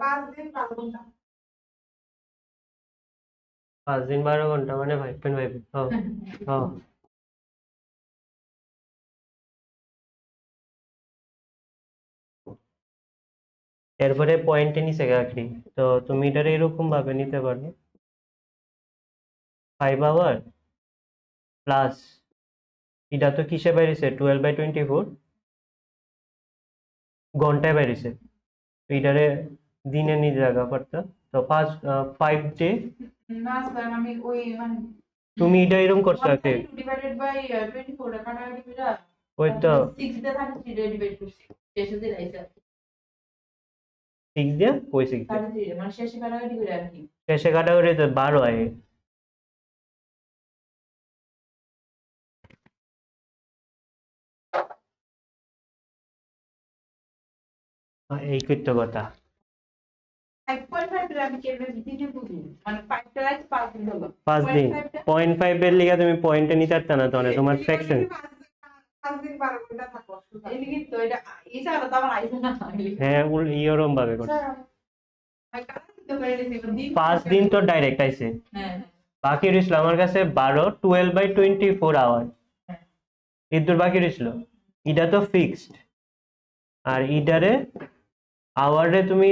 5 দিন 12 ঘন্টা 5 দিন 12 ঘন্টা মানে 5.5 হ্যাঁ হ্যাঁ এরপরে পয়েন্টে নিচে রাখি তো তুমি এটা এরকম ভাবে নিতে পারো 5 আওয়ার প্লাস এটা তো কিসে বেরিয়েছে 12/24 ঘন্টায় বেরিয়েছে এটারে দিনে নিয়ে জায়গা পড়তো তো 5 ডে না স্যার আমি ওই মানে তুমি এটা এরকম করছো আগে ডিভাইডেড বাই 24 কাটাকাটি করে ওই তো 6 দিয়ে 33 দিয়ে ডিভাইড করছি শেষে দিয়ে রাইছে 6 দিয়ে ওই 6 দিয়ে 33 মানে শেষে কাটাকাটি করে আর কি শেষে কাটাকুটি তো 12 হয় এই কৃতজ্ঞতা 5.5 এর আমি কেবল দিনে বুঝি মানে 5 টা রাইস 5 দিন হলো 5 দিন 0.5 এর লিগে তুমি পয়েন্টে নিতে পারতা না তাহলে তোমার ফ্র্যাকশন 5 দিন 12 ঘন্টা থাকো এই লিখি তো এটা এই ছাড়া তো আমার আইছে না হ্যাঁ ইয়রম ভাবে করছে স্যার আমি কাটাকাটি তো করে দিছি 5 দিন তো ডাইরেক্ট আইছে হ্যাঁ বাকি রইছিল আমার কাছে 12 আওয়ার এর বাকি রইছিল এটা তো ফিক্সড আর ইডারে আওয়ারে তুমি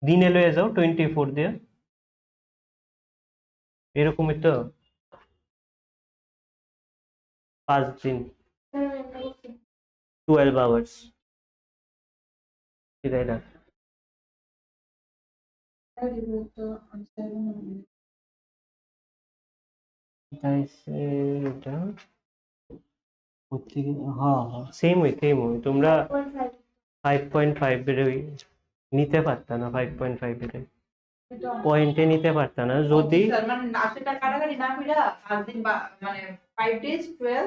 দিনে লয়ে যাও 24 দিয়ে এরকমই তো 5 দিন 12 আওয়ার্স এটাই না এটা হচ্ছে কি হ্যাঁ হ্যাঁ সেম ওই তোমরা 5.5 এর নিতে পারতা না 5.5 এর পয়েন্টে নিতে পারতা না যদি মানে নাচটা কাটাকাটি না কইরা 5 দিন মানে 5 ডেজ 12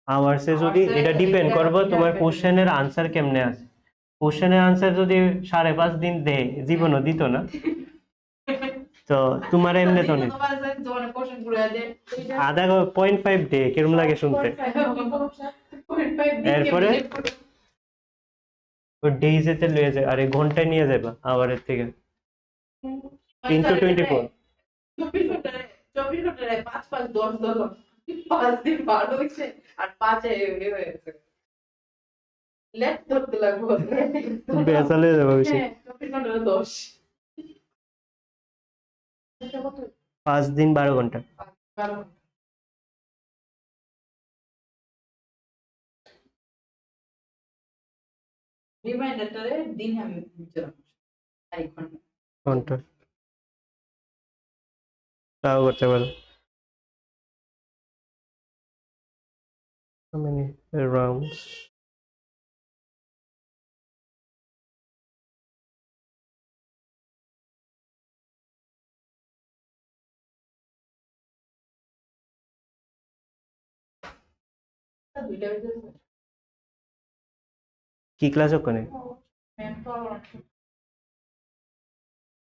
আওয়ার্সে যদি এটা ডিপেন্ড করবে তোমার কোশ্চেনের আনসার কেমনে আছে কোশ্চেনের আনসার যদি 5.5 দিন দেয় জীবনও দিত না তো তোমার এমনি তো নেই আধা 0.5 ডে কিরম লাগে শুনতে 0.5 দিকে এরপরে? minute করে। ও ডেইজ এতে লয়ে যায়, আরে ঘন্টায় নিয়ে যাবা আওয়ারের থেকে। into 24 24 ঘন্টায় 5 5 10 10 5 দিন 12 হয়েছে আর 5 এ হয়ে গেছে। লেট ধরতে লাগবো। বেসাল হয়ে যাবে বেশি। হ্যাঁ 24 ঘন্টায় 10 এটা কত? 5 দিন 12 ঘন্টা। 12 ঘন্টা। রিমাইন্ডারটারে দিন আমি বুঝলাম 1 ঘন্টা। ঘন্টা তাও করতে পারো। how many rounds? দুইটা হয়েছে। কি ক্লাস ওখানে? ম্যাম তো আবার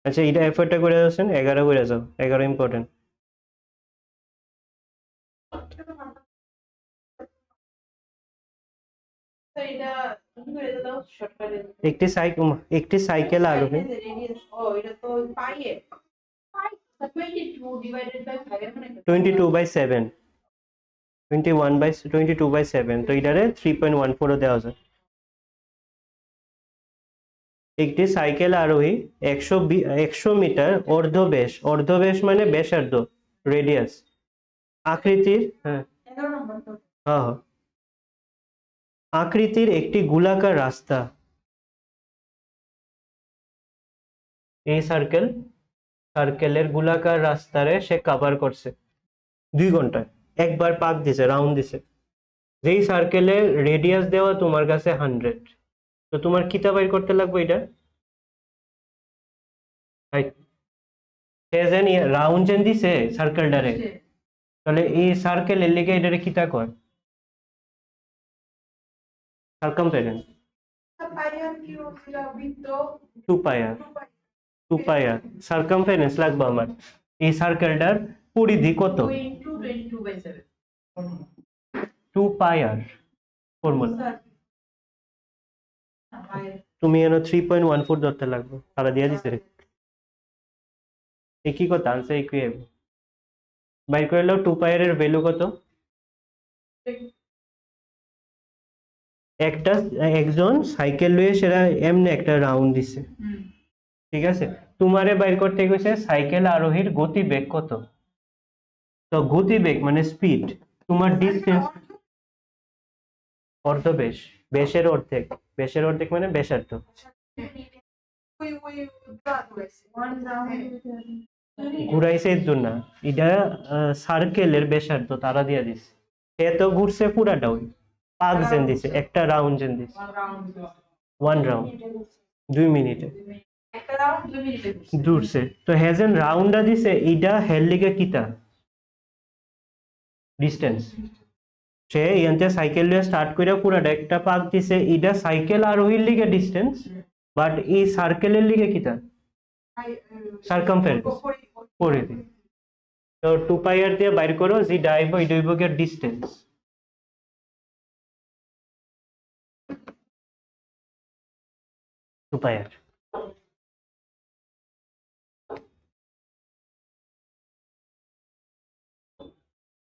আচ্ছা এটা এফোর্টটা করে যাচ্ছেন, 11 করে যাও, 11 ইম্পর্টেন্ট। এটা কি করে দাও শর্টকাটে। একটি সাইকেল আরোহী রেডিয়াস ও এটা তো পাইয়ে 22 ডিভাইডেড বাই 5 মানে 22/7 22/7, তো এটারে 3.14 ও দেওয়া যায়। একটি সাইকেল আরোহী 100 মিটার অর্ধবেশ মানে ব্যাসার্ধ, রেডিয়াস আকৃতির, হ্যাঁ 11 নম্বর তো। হ্যাঁ হ্যাঁ, আকৃতির একটি গোলাকার রাস্তা, এই সার্কেলের গোলাকার রাস্তারে সে কভার করছে 2 ঘন্টায়, একবার পাক দিছে, রাউন্ড দিছে। যেই সার্কেলের রেডিয়াস দেওয়া তোমার কাছে 100, তো তোমার কিতা বাইর করতে লাগবে এটা, সে যেন রাউন্ড যেন দিছে সার্কেলটারে, তাহলে এই সার্কেলের লিগে এটারে কিতা কয়, সার্কামফারেন্স। পাইয়ার কি হচ্ছিল বৃত্ত 2 পাই আর সার্কামফারেন্স লাগবে আমার। এই সার্কেলটার পরিধি কত? 2 into 22/7 2 পাই আর ফর্মুলা। তুমি এনো 3.14 ধরতে লাগবে, তারা দিয়ে দিছে রে। একই কথা, আনসার একই হবে। বাইর করে নাও 2 পাই এর ভ্যালু কত। একজন সাইকেল লয়ে সেটা এমনি একটা রাউন্ড দিছে, ঠিক আছে। তোমারে বাইর করতে গেছে সাইকেল আরোহীর গতিবেগ কত, তো গতিবেগ মানে স্পিড, তোমার ডিস্টেন্স অর্ধবেশ, বেশের অর্ধেক মানে ব্যাসার্ধ। ওই ড্রা করেছে 1 রাউন্ড ঘুরাইছে এর জন্য, এটা সার্কেলের ব্যাসার্ধ তারা দিয়ে দিছে, সে তো ঘুরছে পুরাটা, ওই পাক যেন দিছে, একটা রাউন্ড যেন দিছে, 1 রাউন্ড 1 রাউন্ড 2 মিনিটে একটা রাউন্ড 2 মিনিটে দূরছে। তো হেজেন রাউন্ডটা দিছে, এইটা হেল লিগে কিতা ডিস্টেন্স, সে ইয়ান্তে সাইকেল দিয়ে স্টার্ট করে পুরাটা একটা পাক দিছে, এটা সাইকেল আরোহীর লিগে ডিস্টেন্স, বাট এই সার্কেলের লিগে কিতা সার্কামফারেন্স, পরিধি। তো 2 পাই আর দিয়ে বাইর করো যে ডাইব এই দৈবকের ডিস্টেন্স, টু পাই আর।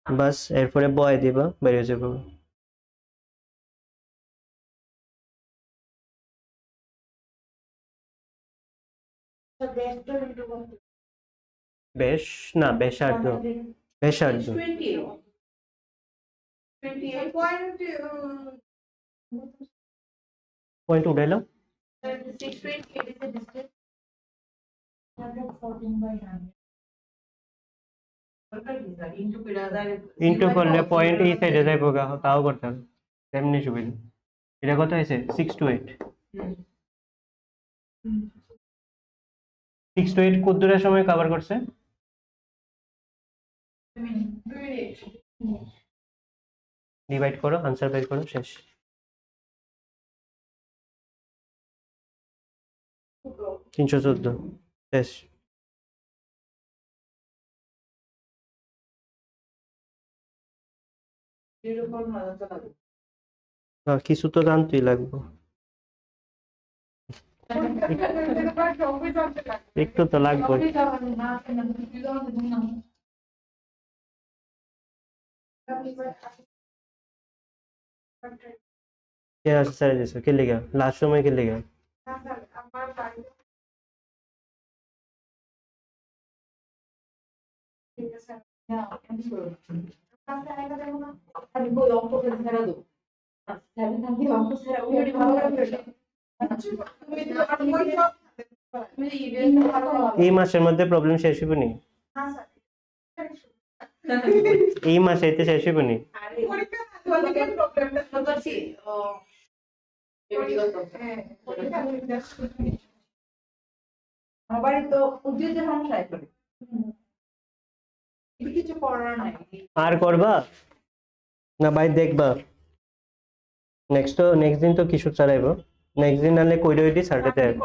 বাস এরপরে বয় দিবা, বেরিয়ে যাবো। বেশ না, ব্যাসার্ধ, ব্যাসার্ধ 28 পয়েন্ট পয়েন্ট উঠাইলো, 628 is the distance 114/100 into into করলে পয়েন্ট এই সাইডে যাইবো গা, তাও করতে হবে এমনি সুবিধা। এটা কত হয়েছে 6 to 8, 6 to 8 কত দূরের সময় কভার করছে, 2 মিনিট ডিভাইড করো, আনসার বের করো, শেষ। তিনশো 14, শেষ। এরকম না কিছু তো জানতেই লাগবে, একটু তো লাগবে। কে আসছে ছেড়ে দিছো, কে লিগা লাস্ট সময় কে লিগা? আমার বাড়িতে ঠিক আছে তুমি তো আর ওই সব এই মাসের মধ্যে প্রবলেম শেষ হবে নি? না স্যার এই মাসে এতে শেষ হবে নি? পরীক্ষা না জলদি কেন প্রবলেমটা আমার বাড়ি তো উদ্যোগের সমস্যা করে কিছু করার নাই। আর করবা না ভাই দেখবা? নেক্সট দিন তো কিছু চালাইব, নেক্সট দিন নালে কইরে হইতি সারটাতে আইব।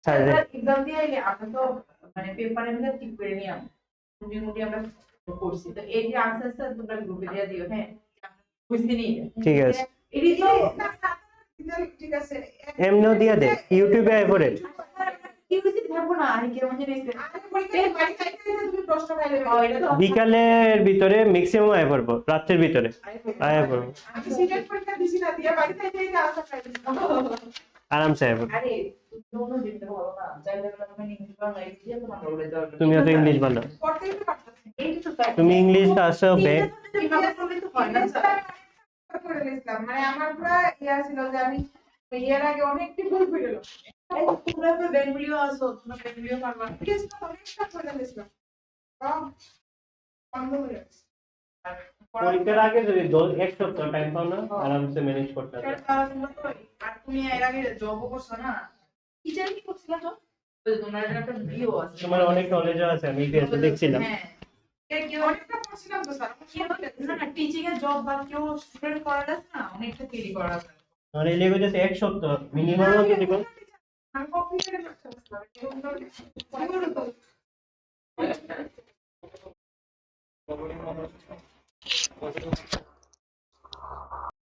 সারডে এক্সাম দিয়ে আইলে আমরা তো মানে পেপারে আমরা ঠিক করে নিলাম মোটামুটি আমরা করছি তো এই যে আনসারটা তোমরা গ্রুপে দিয়ে দিও হ্যাঁ বুঝতে নি ঠিক আছে, এটি তো ঠিক আছে এমনিও দিয়া দে ইউটিউবে আই পড়ে। কি হইছে থাকবো না আর কি আমাদের তুমি প্রশ্ন পাইলে বিকালের ভিতরে ম্যাক্সিমাম আই পড়বো, রাতের ভিতরে আই পড়বো, আমি সিটেট পরীক্ষা দিছি না দিয়া বাড়ি থেকে আনসার পাইলে আরামসে আই পড়বো। আরে তুমি দিতে ভালো না যাইলে তুমি ইংলিশ বাংলা দিয়ে তো আমরা বলে দাও তুমিও তো ইংলিশ ভালো, পড়তেই তো পারতেছি এই তো তুমি ইংলিশ আসো ব্যাক কিভাবে করলে তো হয় না স্যার করে নিয়েছিলাম মানে আমার পুরো ইয়া ছিল যে আমি এর আগে অনেকটি ভুল করে গেল এই তোমরা তো বেঙ্গলিও আসো তোমরা বেঙ্গলিও পারবা অনেকটা করে নিয়েছিলাম বন্ধ হয়ে গেছে পরীক্ষার আগে যদি এক সপ্তাহ টাইম পাও না আরামসে ম্যানেজ করতে পারবে। আর তুমি এর আগে জবও করছো না টিচার কি করছিল তো ওই তোমার একটা ভিডিও আছে তোমার অনেক নলেজও আছে, আমি ইতিহাসে দেখছিলাম। হ্যাঁ অনেকটা পড়ছিলাম তো স্যার না না টিচিং এর জব বা কেউ স্টুডেন্ট করাটা না অনেকটা তৈরি করা যায় আর এই লেগে যাচ্ছে এক সপ্তাহ মিনিমাম তো দিব। আমি কপি করে রাখতে